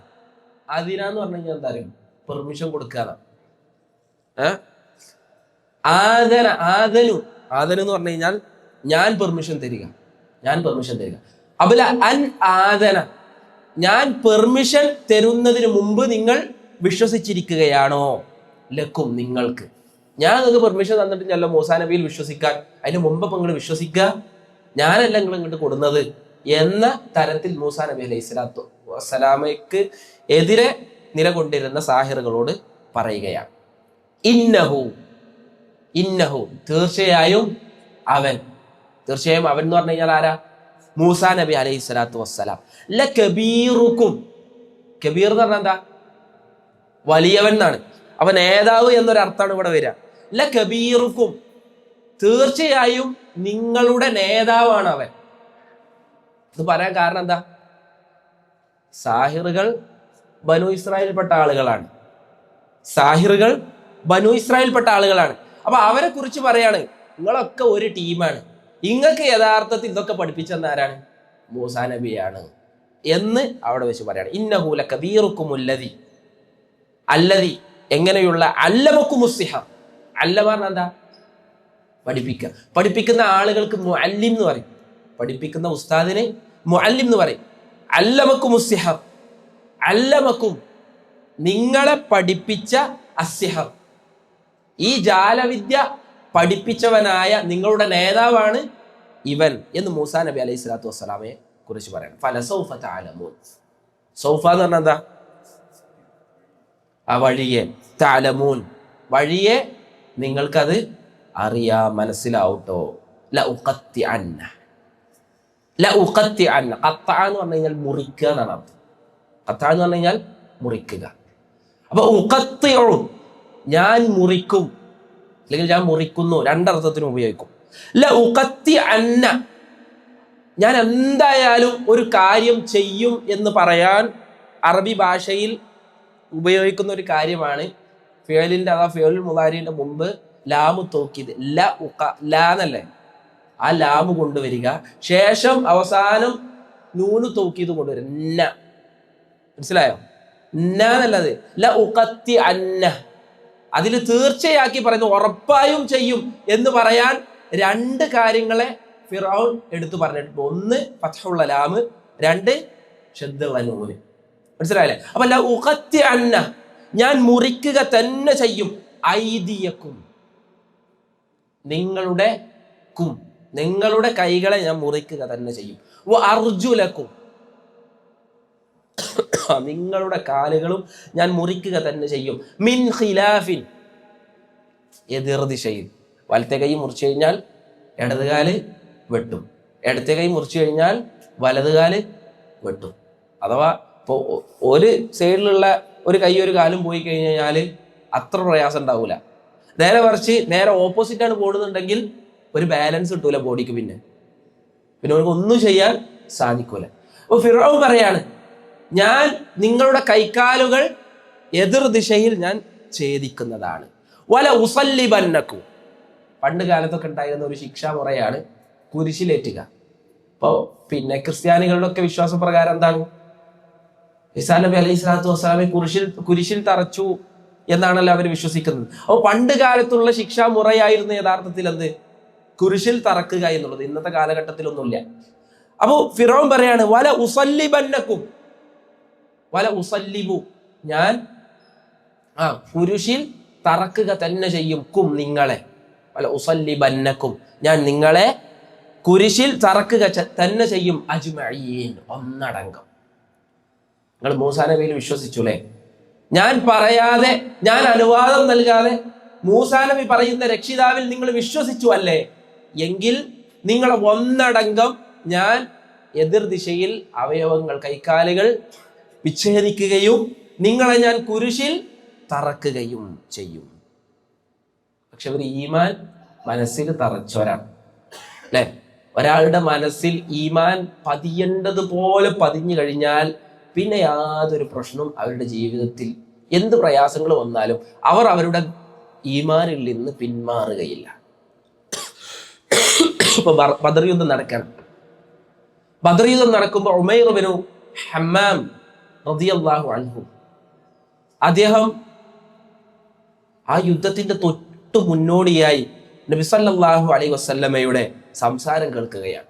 അതിനാന്ന് പറഞ്ഞു കഴിഞ്ഞാൽ എന്താ അറിയും? പെർമിഷൻ കൊടുക്കാനാ. ആദന, ആദനു, ആദനു എന്ന് പറഞ്ഞു കഴിഞ്ഞാൽ ഞാൻ പെർമിഷൻ തരിക, ഞാൻ പെർമിഷൻ തരിക. ഖബല അൻ ആദന, ഞാൻ പെർമിഷൻ തരുന്നതിന് മുമ്പ് നിങ്ങൾ വിശ്വസിച്ചിരിക്കുകയാണോ? ലക്കും, നിങ്ങൾക്ക്. ഞാൻ നിങ്ങൾക്ക് പെർമിഷൻ തന്നിട്ടില്ലല്ലോ മൂസാ നബിയിൽ വിശ്വസിക്കാൻ, അതിന് മുമ്പ് നിങ്ങൾ വിശ്വസിക്കുക, ഞാനല്ല നിങ്ങൾ ഇങ്ങോട്ട് കൊടുക്കുന്നത് എന്ന തരത്തിൽ മൂസാ നബി അലൈഹി സ്വലാത്തു വസ്സലാമയ്ക്ക് എതിരെ നിലകൊണ്ടിരുന്ന സാഹിറുകളോട് പറയുകയാണ്. ഇന്നഹു, ഇന്നഹു തീർച്ചയായും അവൻ എന്ന് പറഞ്ഞു കഴിഞ്ഞാൽ ആരാ? മൂസാ നബി അലൈഹി സ്വലാത്തു വസ്സലാം. ലകബീറുക്കും, കബീർ എന്ന് പറഞ്ഞാൽ എന്താ? വലിയവൻ എന്നാണ്. അപ്പൊ നേതാവ് എന്നൊരർത്ഥാണ് ഇവിടെ വരിക. ലകബീറുക്കും തീർച്ചയായും നിങ്ങളുടെ നേതാവാണ് അവൻ. ഇത് പറയാൻ കാരണം എന്താ? സാഹിറുകൾ ബനു ഇസ്രായേൽപ്പെട്ട ആളുകളാണ്. അപ്പൊ അവരെ കുറിച്ച് പറയാണ്, നിങ്ങളൊക്കെ ഒരു ടീമാണ്, നിങ്ങൾക്ക് യഥാർത്ഥത്തിൽ ഇതൊക്കെ പഠിപ്പിച്ചെന്ന ആരാണ്? മൂസാ നബിയാണ് എന്ന് അവിടെ വെച്ച് പറയാണ്. ഇന്നഹു ലകബീറുക്കുമുല്ലദി, അല്ലദി എങ്ങനെയുള്ള, അല്ലമക്കുമുസ്സിഹർ. അല്ലമ പറഞ്ഞാൽ എന്താ? പഠിപ്പിക്കുന്ന ആളുകൾക്ക് മുഅല്ലിം എന്ന് പറയും. പഠിപ്പിക്കുന്ന ഉസ്താദിനെ മുഅല്ലിം എന്ന് പറയും. അല്ലമക്കുമുസ്സിഹർ, അല്ലമക്കും നിങ്ങളെ പഠിപ്പിച്ച അസ്സിഹർ, ഈ ജാലവിദ്യ പഠിപ്പിച്ചവനായ നിങ്ങളുടെ നേതാവാണ് ഇവൻ എന്ന് മൂസാ നബി അലൈഹി സ്വലാത്തു വസ്സലാമയെ കുറിച്ച് പറയണം. ഫലസൗഫ തഅലമൂൻ. സൗഫ എന്ന് പറഞ്ഞാൽ എന്താ? ആ വഴിയെ, തഅലമൂൻ വഴിയെ നിങ്ങൾക്കത് അറിയാം, മനസ്സിലാവട്ടോ. ലഉഖത്തിഅന്ന ഖത്ത എന്ന് പറഞ്ഞു കഴിഞ്ഞാൽ മുറിക്കുക എന്നാണ് അർത്ഥം. ഖത്ത എന്ന് പറഞ്ഞു കഴിഞ്ഞാൽ മുറിക്കുക. അപ്പൊ ഉഖത്തിഉ ഞാൻ മുറിക്കും, അല്ലെങ്കിൽ ഞാൻ മുറിക്കുന്നു, രണ്ടർത്ഥത്തിനും ഉപയോഗിക്കും. ലഉഖത്തിഅന്ന ഞാൻ എന്തായാലും ഒരു കാര്യം ചെയ്യും എന്ന് പറയാൻ അറബി ഭാഷയിൽ ഉപയോഗിക്കുന്ന ഒരു കാര്യമാണ് ഫിഅലിന്റെ, അഥവാ ഫിഅലുൽ മുളാരിന്റെ മുമ്പ് ലാമു തൗക്കീദ്, ലാ എന്നല്ലേ, ആ ലാമു കൊണ്ടുവരിക, ശേഷം അവസാനം നൂനു തൗക്കീദ് കൊണ്ടുവരിക. മനസ്സിലായോ? എന്നല്ലത് ലഉഖത്തിഅന്ന, അതിൽ തീർച്ചയാക്കി പറയുന്നു, ഉറപ്പായും ചെയ്യും എന്ന് പറയാൻ രണ്ട് കാര്യങ്ങളെ ഫിറഔൻ എടുത്തു പറഞ്ഞിട്ടുണ്ട്. ഒന്ന് ഫത്ഹുള്ള ലാമ്, രണ്ട് ശദ്ദുള്ള നൂന്. മനസ്സിലായില്ലേ? അപ്പൊ ലഉഖത്തിഅന്ന ഞാൻ മുറിക്കുക തന്നെ ചെയ്യും, ഐദിയക്കും നിങ്ങളുടെ കൈകളെ ഞാൻ മുറിക്കുക തന്നെ ചെയ്യും, അർജുലക്കും നിങ്ങളുടെ കാലുകളും ഞാൻ മുറിക്കുക തന്നെ ചെയ്യും, മിൻ ഖിലാഫിൻ എതിർ ദിശയിൽ. വലത്തെ കൈ മുറിച്ചു കഴിഞ്ഞാൽ ഇടതുകാല് വെട്ടും, ഇടത്തെ കൈ മുറിച്ചു കഴിഞ്ഞാൽ വലതുകാല് വെട്ടും. അഥവാ ഇപ്പോൾ ഒരു സൈഡിലുള്ള ഒരു കൈ ഒരു കാലും പോയി കഴിഞ്ഞാൽ അത്ര പ്രയാസം ഉണ്ടാവൂല. നേരെ മറിച്ച് നേരെ ഓപ്പോസിറ്റാണ് പോകുന്നുണ്ടെങ്കിൽ ഒരു ബാലൻസ് കിട്ടൂല ബോഡിക്ക്, പിന്നെ അവർക്ക് ഒന്നും ചെയ്യാൻ സാധിക്കൂല. അപ്പൊ ഫിറഔൻ പറയാണ്, ഞാൻ നിങ്ങളുടെ കൈക്കാലുകൾ എതിർ ദിശയിൽ ഞാൻ ഛേദിക്കുന്നതാണ്. വല ഉസല്ലിബന്നക്കും, പണ്ട് കാലത്തൊക്കെ ഉണ്ടായിരുന്ന ഒരു ശിക്ഷാമുറയാണ് കുരിശിലേറ്റുക. അപ്പോൾ പിന്നെ ക്രിസ്ത്യാനികളുടെ ഒക്കെ വിശ്വാസപ്രകാരം എന്താണ്? ഈസാ നബി അലൈഹി സ്വലാത്തു വസ്സലാമെ കുരിശിൽ തറച്ചു എന്നാണല്ലോ അവർ വിശ്വസിക്കുന്നത്. അപ്പോൾ പണ്ട് കാലത്തുള്ള ശിക്ഷാമുറയായിരുന്നു യഥാർത്ഥത്തിൽ എന്ത്? കുരിശിൽ തറക്കുക എന്നുള്ളത്. ഇന്നത്തെ കാലഘട്ടത്തിലൊന്നുമില്ല. അപ്പോൾ ഫിറഔൻ പറയാണ്, വല ഉസല്ലിബന്നക്കും, വല ഉസല്ലിബു ഞാൻ കുരിശിൽ തറക്കുക തന്നെ ചെയ്യും, നിങ്ങളെ. വല ഉസല്ലിബന്നക്കും ഞാൻ നിങ്ങളെ കുരിശിൽ തറക്കുക തന്നെ ചെയ്യും, അജ്മഈൻ ഒന്നടങ്കം. നിങ്ങൾ മൂസാ നബിയിൽ വിശ്വസിച്ചു അല്ലേ? ഞാൻ പറയാതെ, ഞാൻ അനുവാദം നൽകാതെ മൂസാ നബി പറയുന്ന രക്ഷിതാവിൽ നിങ്ങൾ വിശ്വസിച്ചു അല്ലേ? എങ്കിൽ നിങ്ങളെ ഒന്നടങ്കം ഞാൻ എതിർ ദിശയിൽ അവയവങ്ങൾ, കൈക്കാലുകൾ വിച്ഛേദിക്കുകയും നിങ്ങളെ ഞാൻ കുരിശിൽ തറക്കുകയും ചെയ്യും. പക്ഷെ ഒരു ഈമാൻ മനസ്സിൽ തറച്ചവരാണ് അല്ലെ? ഒരാളുടെ മനസ്സിൽ ഈമാൻ പതിയേണ്ടതുപോലെ പതിഞ്ഞു കഴിഞ്ഞാൽ പിന്നെ യാതൊരു പ്രശ്നവും അവരുടെ ജീവിതത്തിൽ എന്ത് പ്രയാസങ്ങൾ വന്നാലും അവർ അവരുടെ ഈമാനിൽ നിന്ന് പിന്മാറുകയില്ല. ഇപ്പൊ ബദർ യുദ്ധം നടക്കണം. ബദർ യുദ്ധം നടക്കുമ്പോൾ ഉമൈർ ഇബ്നു ഹമ്മാം റളിയല്ലാഹു അൻഹു അദ്ദേഹം ആ യുദ്ധത്തിന്റെ തൊട്ടു മുന്നോടിയായി നബി സല്ലല്ലാഹു അലൈഹി വസല്ലമയുടെ സംസാരം കേൾക്കുകയാണ്.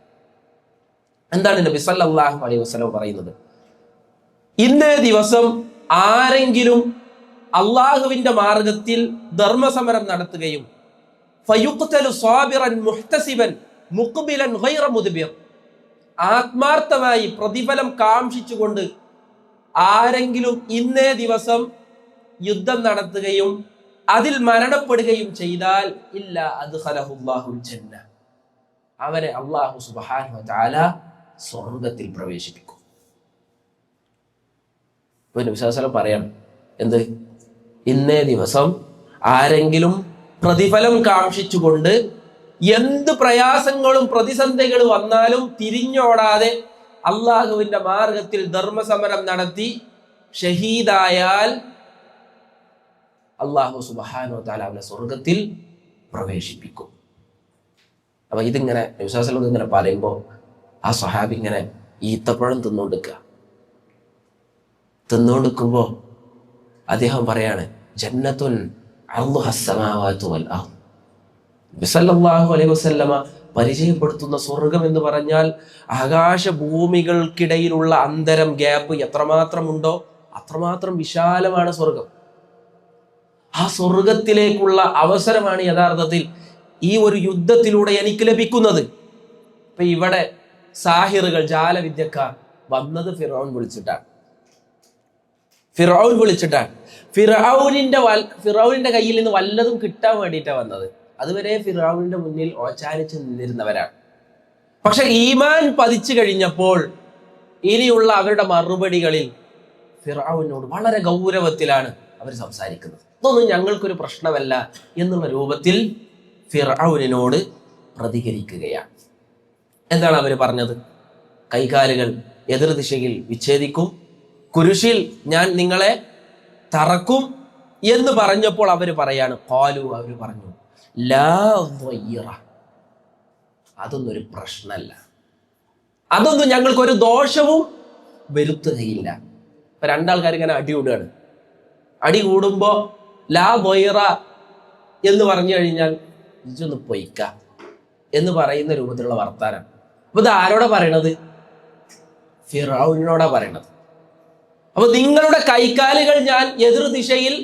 എന്താണ് നബി സല്ലല്ലാഹു അലൈഹി വസല്ലം പറയുന്നത്? ഇന്നേ ദിവസം ആരെങ്കിലും അള്ളാഹുവിന്റെ മാർഗത്തിൽ ധർമ്മസമരം നടത്തുകയും ഫയുഖ്തലു സാബിറൻ മുഹ്തസിബൻ മുഖ്ബിലൻ ഗൈറ മുദ്ബിർ, ആത്മാർത്ഥമായി പ്രതിഫലം കാംക്ഷിച്ചുകൊണ്ട് ആരെങ്കിലും ഇന്നേ ദിവസം യുദ്ധം നടത്തുകയും അതിൽ മരണപ്പെടുകയും ചെയ്താൽ ഇല്ല അദ്ഖലഹുല്ലാഹുൽ ജന്ന, അവനെ അല്ലാഹു സുബ്ഹാനഹു വ തആല സ്വർഗ്ഗത്തിൽ പ്രവേശിപ്പിക്കും. നബി സല്ലല്ലാഹു അലൈഹി വസല്ലം പറയണം എന്ത്? ഇന്നേ ദിവസം ആരെങ്കിലും പ്രതിഫലം കാക്ഷിച്ചുകൊണ്ട് എന്ത് പ്രയാസങ്ങളും പ്രതിസന്ധികളും വന്നാലും തിരിഞ്ഞോടാതെ അള്ളാഹുവിന്റെ മാർഗത്തിൽ ധർമ്മസമരം നടത്തി ഷഹീദായാൽ അള്ളാഹു സുബ്ഹാനഹു വ തആല അവനെ സ്വർഗത്തിൽ പ്രവേശിപ്പിക്കും. അപ്പൊ ഇതിങ്ങനെ നബി സല്ലല്ലാഹു അലൈഹി വസല്ലം ഇങ്ങനെ പറയുമ്പോ ആ സ്വഹാബി ഇങ്ങനെ ഈത്തപ്പഴം തിന്നുകൊടുക്കുമ്പോ അദ്ദേഹം പറയാണ് ജന്നത്തുൻ അർളുഹസ് സമാവാതു വൽ അർദ്. നബി സല്ലല്ലാഹു അലൈഹി വസല്ലമ പരിചയപ്പെടുത്തുന്ന സ്വർഗം എന്ന് പറഞ്ഞാൽ ആകാശഭൂമികൾക്കിടയിലുള്ള അന്തരം, ഗ്യാപ്പ് എത്രമാത്രമുണ്ടോ അത്രമാത്രം വിശാലമാണ് സ്വർഗം. ആ സ്വർഗത്തിലേക്കുള്ള അവസരമാണ് യഥാർത്ഥത്തിൽ ഈ ഒരു യുദ്ധത്തിലൂടെ എനിക്ക് ലഭിക്കുന്നത്. ഇപ്പൊ ഇവിടെ സാഹിറുകൾ, ജാലവിദ്യക്കാർ വന്നത് ഫിർഔൻ വിളിച്ചിട്ടാണ്. ഫിർഔനിന്റെ കയ്യിൽ നിന്ന് വല്ലതും കിട്ടാൻ വേണ്ടിയിട്ടാണ് വന്നത്. അതുവരെ ഫിർഔനിന്റെ മുന്നിൽ ഓച്ചാനിച്ച് നിന്നിരുന്നവരാണ്. പക്ഷെ ഈമാൻ പതിച്ചു കഴിഞ്ഞപ്പോൾ ഇനിയുള്ള അവരുടെ മറുപടികളിൽ ഫിർഔനോട് വളരെ ഗൗരവത്തിലാണ് അവർ സംസാരിക്കുന്നത്. ഇതൊന്നും ഞങ്ങൾക്കൊരു പ്രശ്നമല്ല എന്നുള്ള രൂപത്തിൽ ഫിർഔനിനോട് പ്രതികരിക്കുകയാണ്. എന്താണ് അവർ പറഞ്ഞത്? കൈകാലുകൾ എതിർദിശയിൽ വിച്ഛേദിക്കും, കുരിശിൽ ഞാൻ നിങ്ങളെ തറക്കും എന്ന് പറഞ്ഞപ്പോൾ അവർ പറയാണ് അവർ പറഞ്ഞു ലാ ദ്വയ്റ, അതൊന്നും ഒരു പ്രശ്നമല്ല, അതൊന്നും ഞങ്ങൾക്കൊരു ദോഷവും വരുത്തുകയില്ല. ഇപ്പൊ രണ്ടാൾക്കാർ ഇങ്ങനെ അടികൂടുകയാണ്. അടി കൂടുമ്പോ ലാ ദ്വയ്റ എന്ന് പറഞ്ഞു കഴിഞ്ഞാൽ ഇതൊന്ന് പൊയ്ക്ക എന്ന് പറയുന്ന രൂപത്തിലുള്ള വർത്താനം. അപ്പൊ ഇത് ആരോടാ പറയണത്? ഫിർഔനിനോടാ പറയണത്. അപ്പൊ നിങ്ങളുടെ കൈക്കാലുകൾ ഞാൻ എതിർദിശയിൽ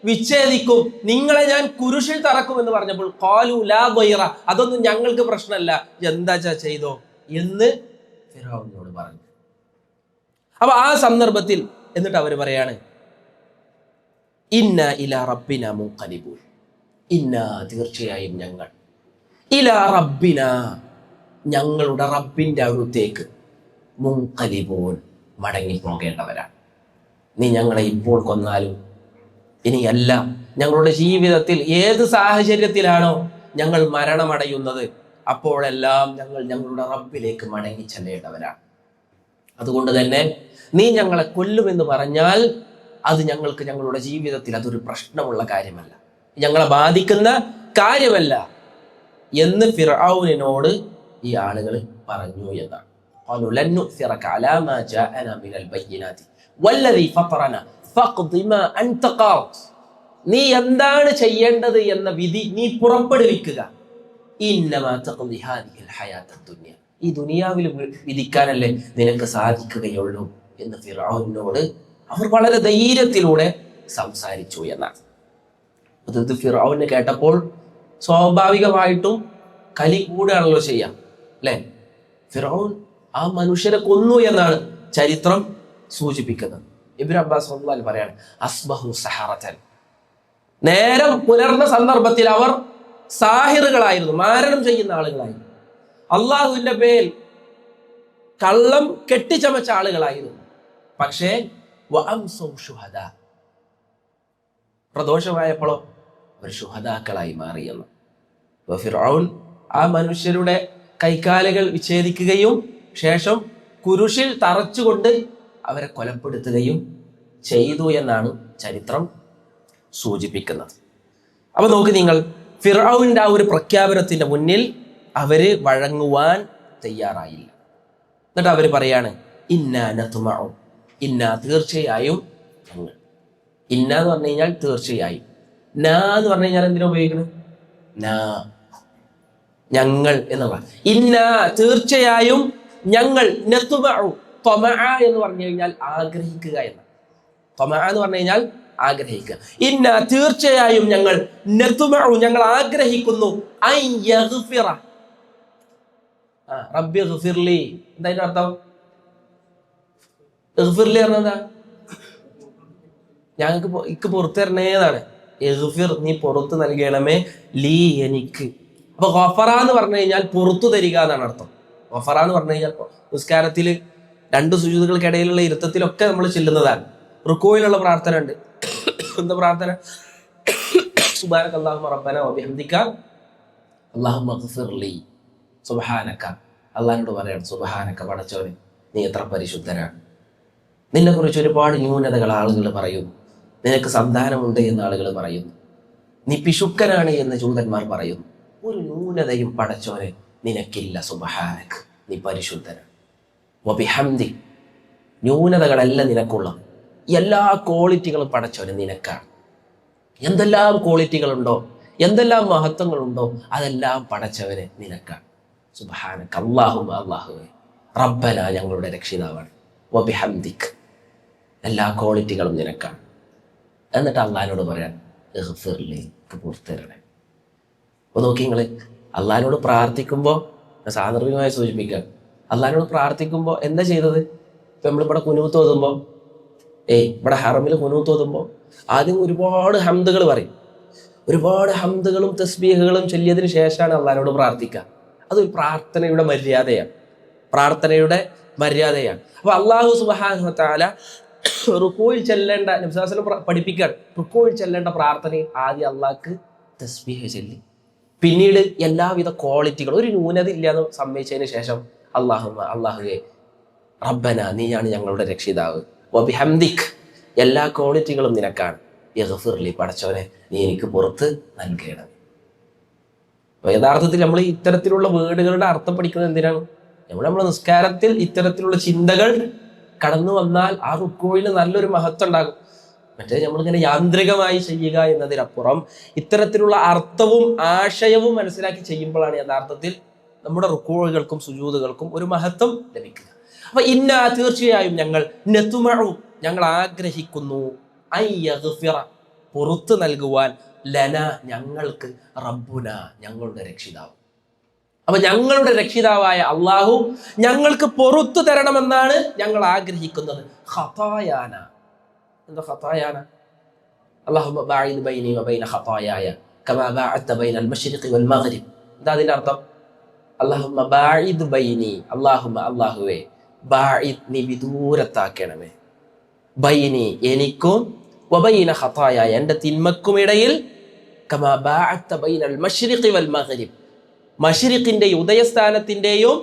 വിച്ഛേദിക്കും, നിങ്ങളെ ഞാൻ കുരിശിൽ തറക്കും എന്ന് പറഞ്ഞപ്പോൾ ഖാലു ലാ ദ്വയ്റ, അതൊന്നും ഞങ്ങൾക്ക് പ്രശ്നമല്ല, എന്താച്ചാ ചെയ്തോ എന്ന് ഫിർഔനോട് പറഞ്ഞു. അപ്പൊ ആ സന്ദർഭത്തിൽ എന്നിട്ട് അവർ പറയാണ് ഇന്ന ഇലാ റബ്ബിന മുൻഖലിബൂൻ, ഇന്ന തീർച്ചയായും ഞങ്ങൾ ഇലാ റബ്ബിന ഞങ്ങളുടെ റബ്ബിന്റെ അടുത്തേക്ക് മുൻഖലിബൂൻ മടങ്ങി പോകേണ്ടവരാണ്. നീ ഞങ്ങളെ ഇപ്പോൾ കൊന്നാലും ഇനിയല്ല, ഞങ്ങളുടെ ജീവിതത്തിൽ ഏത് സാഹചര്യത്തിലാണോ ഞങ്ങൾ മരണമടയുന്നത് അപ്പോഴെല്ലാം ഞങ്ങൾ ഞങ്ങളുടെ റബ്ബിലേക്ക് മടങ്ങി ചെല്ലേണ്ടവരാണ്. അതുകൊണ്ട് തന്നെ നീ ഞങ്ങളെ കൊല്ലുമെന്ന് പറഞ്ഞാൽ അത് ഞങ്ങൾക്ക് ഞങ്ങളുടെ ജീവിതത്തിൽ അതൊരു പ്രശ്നമുള്ള കാര്യമല്ല, ഞങ്ങളെ ബാധിക്കുന്ന കാര്യമല്ല എന്ന് ഫിർഔനിനോട് ഈ ആളുകൾ പറഞ്ഞു എന്നാണ്. നീ എന്താണ് ചെയ്യേണ്ടത് എന്ന വിധി നീ പുറപ്പെടുവിക്കുക. ഈ ദുനിയാവിൽ വിധിക്കാനല്ലേ നിനക്ക് സാധിക്കുകയുള്ളൂ എന്ന് ഫിർഔനോട് അവർ വളരെ ധൈര്യത്തിലൂടെ സംസാരിച്ചു എന്നാണ്. അത് ഫിർഔന് കേട്ടപ്പോൾ സ്വാഭാവികമായിട്ടും കലി കൂടുകയാണല്ലോ ചെയ്യാം, അല്ലെ? ഫിർഔൻ ആ മനുഷ്യരെ കൊന്നു എന്നാണ് ചരിത്രം സൂചിപ്പിക്കുന്നത്. ഇബ്നു അബ്ബാസ് റളിയല്ലാഹു അൻഹു പറയാണ് അസ്ബഹു സഹറതൻ, നേരം പുലർന്ന സന്ദർഭത്തിൽ അവർ സാഹിറുകളായിരുന്നു, മാരണം ചെയ്യുന്ന ആളുകളായിരുന്നു, അള്ളാഹുവിന്റെ പേരിൽ കള്ളം കെട്ടിച്ചമച്ച ആളുകളായിരുന്നു. പക്ഷേ പ്രദോഷമായപ്പോഴോ അവർ ശുഹദാക്കളായി മാറിയെന്ന്. ഫിർഔൻ ആ മനുഷ്യരുടെ കൈകാലുകൾ വിച്ഛേദിക്കുകയും ശേഷം കുരിശിൽ തറച്ചുകൊണ്ട് അവരെ കൊലപ്പെടുത്തുകയും ചെയ്തു എന്നാണ് ചരിത്രം സൂചിപ്പിക്കുന്നത്. അപ്പൊ നോക്ക് നിങ്ങൾ, ഫിർഔനിന്റെ ആ ഒരു പ്രഖ്യാപനത്തിന്റെ മുന്നിൽ അവര് വഴങ്ങുവാൻ തയ്യാറായില്ല. എന്നിട്ട് അവര് പറയാണ് ഇന്നാ നത്മഉ, ഇന്നാ തീർച്ചയായും ഞങ്ങൾ. ഇന്ന എന്ന് പറഞ്ഞു കഴിഞ്ഞാൽ തീർച്ചയായും, നാ എന്ന് പറഞ്ഞു കഴിഞ്ഞാൽ എന്തിനാ ഉപയോഗിക്കുന്നത്? നാ, ഞങ്ങൾ എന്നുള്ള. ഇന്ന തീർച്ചയായും ഞങ്ങൾ, നത്മഉ ത്വമഅ എന്ന് പറഞ്ഞു കഴിഞ്ഞാൽ ആഗ്രഹിക്കുക എന്ന്. ത്വമഅ എന്ന് പറഞ്ഞു കഴിഞ്ഞാൽ ആഗ്രഹിക്കുക. ഇന്ന തീർച്ചയായും ഞങ്ങൾ, നത്മഉ ഞങ്ങൾ ആഗ്രഹിക്കുന്നു, അൻ യഗ്ഫിറ, റബ്ബി ഗ്ഫിർലി, എന്താ അതിന്റെ അർത്ഥം? ഗ്ഫിർലി പറഞ്ഞാ ഞങ്ങൾക്ക് ഇക്ക് പുറത്തു തരണേന്നാണ്. ഇഗ്ഫിർ, നീ പുറത്തു നൽകണമേ, ലീ, എനിക്ക്. അപ്പൊ ഗഫറ എന്ന് പറഞ്ഞു കഴിഞ്ഞാൽ പുറത്തു തരിക എന്നാണ് അർത്ഥം. ഗഫറ എന്ന് പറഞ്ഞു കഴിഞ്ഞാൽ നിസ്കാരത്തിൽ 2 സുജൂദുകൾക്കിടയിലുള്ള ഇരുത്തത്തിലൊക്കെ നമ്മൾ ചെല്ലുന്നതാണ്. റുക്കോയിലുള്ള പ്രാർത്ഥന ഉണ്ട്. എന്താ പ്രാർത്ഥന? സുബ്ഹാനക അല്ലാഹുമ്മ റബ്ബനാ വബിഹംദിക അല്ലാഹുമ്മ ഗ്ഫിർ ലീ. സുബ്ഹാനക, അള്ളാഹിനോട് പറയണം, സുബ്ഹാനക, പടച്ചോനെ നീ എത്ര പരിശുദ്ധനാണ്, നിന്നെ കുറിച്ച് ഒരുപാട് ന്യൂനതകൾ ആളുകൾ പറയുന്നു, നിനക്ക് സന്താനമുണ്ട് എന്ന് ആളുകൾ പറയുന്നു, നീ പിശുക്കനാണ് എന്ന് ജൂതന്മാർ പറയുന്നു. ഒരു ന്യൂനതയും പടച്ചോനെ നിനക്കില്ല, സുബ്ഹാനക, നീ പരിശുദ്ധനാണ്. വബിഹംദി, ന്യൂനതകളല്ല നിനക്കുള്ള, എല്ലാ ക്വാളിറ്റികളും പടച്ചോനെ നിനക്കാണ്. എന്തെല്ലാം ക്വാളിറ്റികളുണ്ടോ, എന്തെല്ലാം മഹത്വങ്ങളുണ്ടോ, അതെല്ലാം പടച്ചവനെ നിനക്കാണ്. സുബ്ഹാനക അല്ലാഹുമ്മ, അല്ലാഹുവേ, റബ്ബന, ഞങ്ങളുടെ രക്ഷിതാവാണ്, വബിഹംദിക്, എല്ലാ ക്വാളിറ്റികളും നിനക്കാണ്. എന്നിട്ട് അള്ളാഹിനോട് പറയാൻ ഇഗ്ഫിർലി, പുറത്തരണേ. അപ്പോൾ നോക്കി നിങ്ങൾ, അള്ളാഹിനോട് പ്രാർത്ഥിക്കുമ്പോൾ സാന്ദർഭികമായി സൂചിപ്പിക്കുക, അള്ളാഹിനോട് പ്രാർത്ഥിക്കുമ്പോൾ എന്താ ചെയ്തത്? ഇപ്പം നമ്മളിവിടെ കുനൂത്ത് ഓതുമ്പോൾ, ഇവിടെ ഹറമിൽ കുനൂത്ത് ഓതുമ്പോൾ ആദ്യം ഒരുപാട് ഹംദുകൾ പറയും. ഒരുപാട് ഹംദുകളും തസ്ബീഹുകളും ചൊല്ലിയതിന് ശേഷമാണ് അള്ളാഹിനോട് പ്രാർത്ഥിക്കുക. അതൊരു പ്രാർത്ഥനയുടെ മര്യാദയാണ്, പ്രാർത്ഥനയുടെ മര്യാദയാണ്. അപ്പൊ അള്ളാഹു സുബ്ഹാനഹു വ തആല റുക്കൂയിൽ ചെല്ലേണ്ട, നബി സല്ലല്ലാഹു അലൈഹി വസല്ലം പഠിപ്പിക്കുകയാണ്, റുക്കൂയിൽ ചെല്ലേണ്ട പ്രാർത്ഥനയിൽ ആദ്യം അള്ളാഹ്ക്ക് തസ്ബീഹ് ചൊല്ലി, പിന്നീട് എല്ലാവിധ ക്വാളിറ്റികളും ഒരു ന്യൂനത ഇല്ലാന്ന് സമ്മതിച്ചതിന് ശേഷം അള്ളാഹുവേ റബ്ബന, നീയാണ് ഞങ്ങളുടെ രക്ഷിതാവ്, വബിഹംദിക്, എല്ലാ ക്വാളിറ്റികളും നിനക്കാണ്, ഇഗ്ഫിർലി, പടച്ചവനെ നീ എനിക്ക് പുറത്ത് നൽകണം. അപ്പൊ യഥാർത്ഥത്തിൽ നമ്മൾ ഇത്തരത്തിലുള്ള വേർഡുകളുടെ അർത്ഥം പഠിക്കുന്നത് എന്തിനാണ്? നമ്മളെ നിസ്കാരത്തിൽ ഇത്തരത്തിലുള്ള ചിന്തകൾ കടന്നു വന്നാൽ ആ റുക്കോയിൽ നല്ലൊരു മഹത്വം ഉണ്ടാകും. മറ്റേ നമ്മളിങ്ങനെ യാന്ത്രികമായി ചെയ്യുക എന്നതിനപ്പുറം ഇത്തരത്തിലുള്ള അർത്ഥവും ആശയവും മനസ്സിലാക്കി ചെയ്യുമ്പോഴാണ് യഥാർത്ഥത്തിൽ നമ്മുടെ റുക്കോകൾക്കും സുജൂദുകൾക്കും ഒരു മഹത്വം ലഭിക്കുക. അപ്പൊ തീർച്ചയായും ഞങ്ങൾ ആഗ്രഹിക്കുന്നു, പുറത്തു നൽകുവാൻ, ലന, ഞങ്ങൾക്ക്, റബ്ബുന, ഞങ്ങളുടെ രക്ഷിതാവ്. അപ്പൊ ഞങ്ങളുടെ രക്ഷിതാവായ അള്ളാഹു ഞങ്ങൾക്ക് പുറത്തു തരണമെന്നാണ് ഞങ്ങൾ ആഗ്രഹിക്കുന്നത്. ഖതായാന, എന്താ ഖതായാന? അല്ലാഹുമ്മ ബഅഇദ് ബൈനി വബൈന ഖതായായ കമാ ബഅഅത ബൈനൽ മശ്രിഖി വൽ മഗ്രിബ്. എന്താ അതിന്റെ അർത്ഥം? അല്ലാഹുമ്മ ബഅഇദ് ബൈനി, അല്ലാഹുമ്മ, അല്ലാഹുവേ, ബഅഇദ്, നീ വിദൂരത്താക്കണമേ, ബൈനി, എനിക്കും, വബൈന ഖതായായ, എൻ്റെ തിന്മക്കും ഇടയിൽ, കമാ ബഅഅത ബൈനൽ മശ്രിഖി വൽ മഗ്രിബ്, മശ്രിഖിന്റെയും ഉദയസ്ഥാനത്തിന്റെയും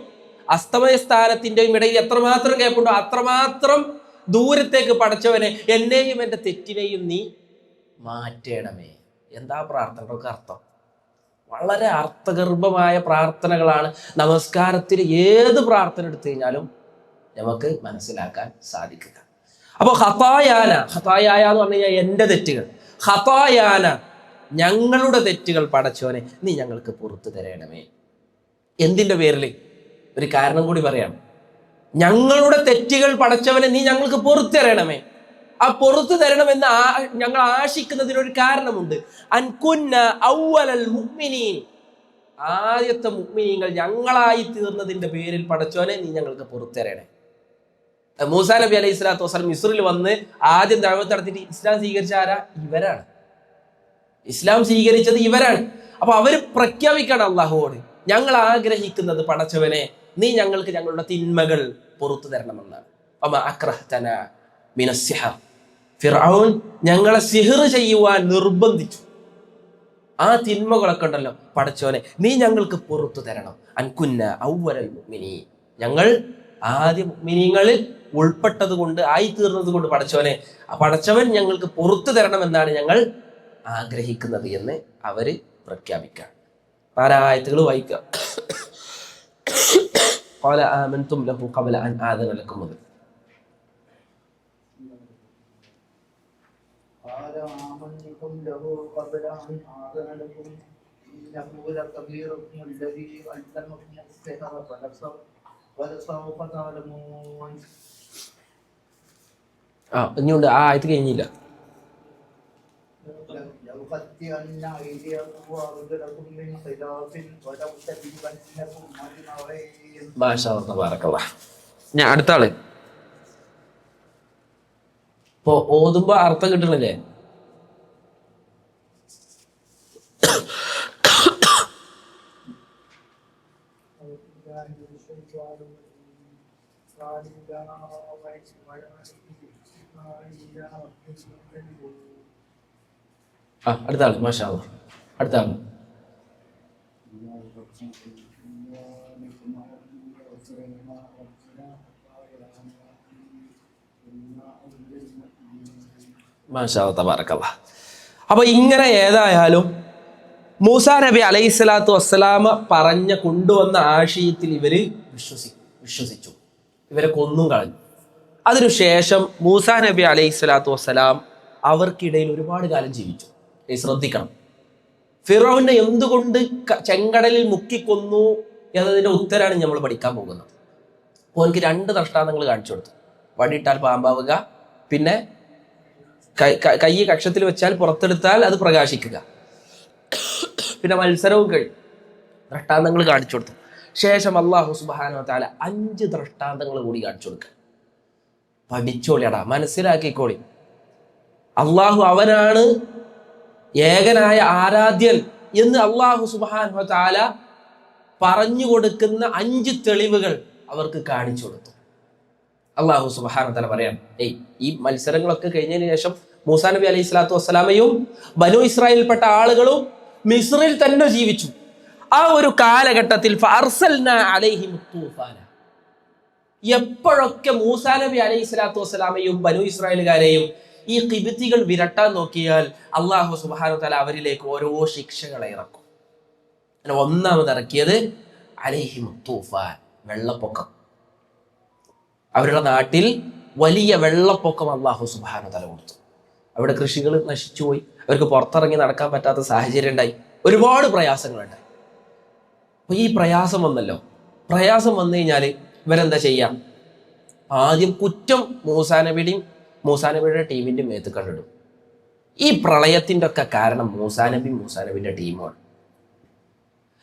അസ്തമയസ്ഥാനത്തിന്റെയും ഇടയിൽ എത്രമാത്രം ഗ്യാപ്പുണ്ടോ അത്രമാത്രം ദൂരത്തേക്ക് പടച്ചവനെ എന്നെയും എൻ്റെ തെറ്റിനെയും നീ മാറ്റണമേ. എന്താ പ്രാർത്ഥനകൾക്ക് അർത്ഥം? വളരെ അർത്ഥഗർഭമായ പ്രാർത്ഥനകളാണ്. നമസ്കാരത്തിൽ ഏത് പ്രാർത്ഥന എടുത്തു കഴിഞ്ഞാലും നമുക്ക് മനസ്സിലാക്കാൻ സാധിക്കുക. അപ്പോൾ ഖതായാന എന്ന് പറഞ്ഞു കഴിഞ്ഞാൽ എൻ്റെ തെറ്റുകൾ, ഖതായാന, ഞങ്ങളുടെ തെറ്റുകൾ പടച്ചോനെ നീ ഞങ്ങൾക്ക് പുറത്തു തരണമേ. എന്തിൻ്റെ പേരിൽ? ഒരു കാരണം കൂടി പറയാം. ഞങ്ങളുടെ തെറ്റുകൾ പടച്ചവനെ നീ ഞങ്ങൾക്ക് പുറത്തു തരണമേ. ആ പുറത്തു തരണമെന്ന് ഞങ്ങൾ ആശിക്കുന്നതിനൊരു കാരണമുണ്ട്. അൻകുന്ന അവ്വലൽ മുഅ്മിനീൻ, ആദ്യത്തെ മുഅ്മിനീങ്ങൾ ഞങ്ങളായി തീർന്നതിന്റെ പേരിൽ പടച്ചോനെ നീ ഞങ്ങൾക്ക് പുറത്തു തരണേ. മൂസാ നബി അലൈഹി സ്വലാത്തു വസ്സലാം മിസ്രിൽ വന്ന് ആദ്യം ദഅവത്ത് നടത്തിയിട്ട് ഇസ്ലാം സ്വീകരിച്ച ആരാ? ഇവരാണ്. ഇസ്ലാം സ്വീകരിച്ചത് ഇവരാണ്. അപ്പൊ അവര് പ്രഖ്യാപിക്കണം അള്ളാഹുവോട്, ഞങ്ങൾ ആഗ്രഹിക്കുന്നത് പടച്ചവനെ നീ ഞങ്ങൾക്ക് ഞങ്ങളുടെ തിന്മകൾ പുറത്തു തരണമെന്നാണ്. ഫിർഔൻ ഞങ്ങളെ സിഹ്ർ ചെയ്യുവാൻ നിർബന്ധിച്ചു. ആ തിന്മകളൊക്കെ ഉണ്ടല്ലോ പടച്ചോനെ നീ ഞങ്ങൾക്ക് പുറത്തു തരണം. അൻകുന്ന അവ്വലൽ മുഅ്മിനീൻ, ഞങ്ങൾ ആദ്യ മുഅ്മിനീങ്ങളിൽ ഉൾപ്പെട്ടത് കൊണ്ട്, ആയിത്തീർന്നത് കൊണ്ട് പടച്ചവനെ, പടച്ചവൻ ഞങ്ങൾക്ക് പുറത്തു തരണമെന്നാണ് ഞങ്ങൾ ആഗ്രഹിക്കുന്നത് എന്ന് അവര് പ്രഖ്യാപിക്കാം. ആയത്തുകൾ വായിക്കാം. قال آمنتم له قبل أن آذن لكم മുതൽ. قال آمنتم له قبل أن آذن لكم إنه لكبيركم الذي علمكم السحر فلسوف تعلمون. ഇനിയുണ്ട്, ആ ആയത്ത് കഴിഞ്ഞില്ല. لأقطعن أيديكم وأرجلكم من خلاف ولأصلبنكم أجمعين. മാഷാ അല്ലാഹ്, തബാറകല്ലാഹ്. ഞാൻ അടുത്ത ആള്. ഇപ്പൊ ഓതുമ്പോ അർത്ഥം കിട്ടണില്ലേ? അടുത്ത ആള് മാഷാ അല്ലാഹ്. അടുത്ത ആള് മാഷാ അല്ലാഹ് തബാറക്കല്ലാഹ്. അപ്പൊ ഇങ്ങനെ ഏതായാലും മൂസാ നബി അലൈഹി സ്വലാത്തു വസ്സലാമ കൊണ്ടുവന്ന ആശയത്തിൽ ഇവര് വിശ്വസിച്ചു. ഇവരെ കൊന്നും കളഞ്ഞു. അതിനുശേഷം മൂസാ നബി അലൈഹി സ്വലാത്തു വസ്സലാം അവർക്കിടയിൽ ഒരുപാട് കാലം ജീവിച്ചു. ശ്രദ്ധിക്കണം, ഫിറൗനെ എന്തുകൊണ്ട് ചെങ്കടലിൽ മുക്കിക്കൊന്നു എന്നതിന്റെ ഉത്തരാണ് നമ്മൾ പഠിക്കാൻ പോകുന്നത്. അപ്പോൾ എനിക്ക് 2 ദൃഷ്ടാന്തങ്ങൾ കാണിച്ചു കൊടുത്തു. വടിയിട്ടാൽ പാമ്പാവുക, പിന്നെ കൈ കക്ഷത്തിൽ വെച്ചാൽ പുറത്തെടുത്താൽ അത് പ്രകാശിക്കുക, പിന്നെ മത്സരവും കഴിഞ്ഞു. ദൃഷ്ടാന്തങ്ങൾ കാണിച്ചു കൊടുത്തു. ശേഷം അല്ലാഹു സുബ്ഹാനഹു വ തആല 5 ദൃഷ്ടാന്തങ്ങൾ കൂടി കാണിച്ചു കൊടുക്കുക. പഠിച്ചോളിയടാ, മനസ്സിലാക്കിക്കോളി. അള്ളാഹു അവനാണ് ഏകനായ ആരാധ്യൻ എന്ന് അള്ളാഹു സുബ്ഹാനഹു വ തആല പറഞ്ഞു കൊടുക്കുന്ന 5 തെളിവുകൾ അവർക്ക് കാണിച്ചു കൊടുത്തു. അള്ളാഹു സുബ്ഹാനഹു വ തആല പറയാം, ഈ മത്സരങ്ങളൊക്കെ കഴിഞ്ഞതിന് ശേഷം മൂസാ നബി അലൈഹി സ്വലാത്തു വസ്സലാമയും ബനു ഇസ്രായേലിൽപ്പെട്ട ആളുകളും മിസ്രിൽ തന്നെ ജീവിച്ചു. ആ ഒരു കാലഘട്ടത്തിൽ ഫഅർസൽനാ അലൈഹിം തൂഫാന, എപ്പോഴൊക്കെ മൂസാ നബി അലൈഹി സ്വലാത്തു വസ്സലാമയും ബനു ഇസ്രായേലുകാരെയും ഈ ഖിബ്തികൾ വിരട്ടാൻ നോക്കിയാൽ അള്ളാഹു സുബ്ഹാനഹു വ തആല അവരിലേക്ക് ഓരോ ശിക്ഷകളെ ഇറക്കും. ഒന്നാമത് ഇറക്കിയത് അലൈഹിം തൂഫാൻ, വെള്ളപ്പൊക്കം. അവരുടെ നാട്ടിൽ വലിയ വെള്ളപ്പൊക്കം അള്ളാഹു സുബ്ഹാനഹു വ തആല കൊടുത്തു. അവിടെ കൃഷികൾ നശിച്ചുപോയി, അവർക്ക് പുറത്തിറങ്ങി നടക്കാൻ പറ്റാത്ത സാഹചര്യം ഉണ്ടായി, ഒരുപാട് പ്രയാസങ്ങളുണ്ടായി. അപ്പൊ ഈ പ്രയാസം വന്നല്ലോ, പ്രയാസം വന്നു കഴിഞ്ഞാൽ ഇവരെന്താ ചെയ്യാം? ആദ്യം കുറ്റം മൂസാ നബിയുടെ ടീമിന്റെ മേത്ത് കണ്ടിടും. ഈ പ്രളയത്തിന്റെ ഒക്കെ കാരണം മൂസാ നബിന്റെ ടീമാണ്.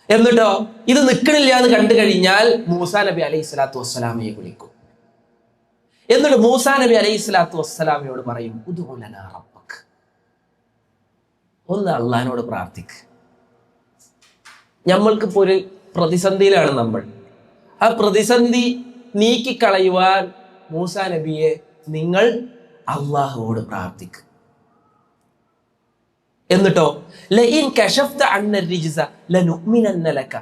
എന്നിട്ടോ ഇത് നിൽക്കണില്ല എന്ന് കണ്ടു കഴിഞ്ഞാൽ മൂസാ നബി അലൈഹി സ്വലാത്തു വസ്സലാമയെ വിളിക്കും. എന്നിട്ട് മൂസാ നബി അലൈഹി സ്വലാത്തു വസ്സലാമയോട് പറയും, ഉദ്ഉ ലനാ റബ്ബക്, ഒന്ന് അള്ളാഹിനോട് പ്രാർത്ഥിക്ക്. നമ്മൾക്കിപ്പോ ഒരു പ്രതിസന്ധിയിലാണ് നമ്മൾ. ആ പ്രതിസന്ധി നീക്കിക്കളയുവാൻ മൂസാ നബിയെ നിങ്ങൾ അള്ളാഹുവോട് പ്രാർത്ഥിക്ക്. എന്നിട്ടോ ലഇൻ കശഫ്ത അന്ന റിജ്സ ലനുഅ്മിനന്ന ലക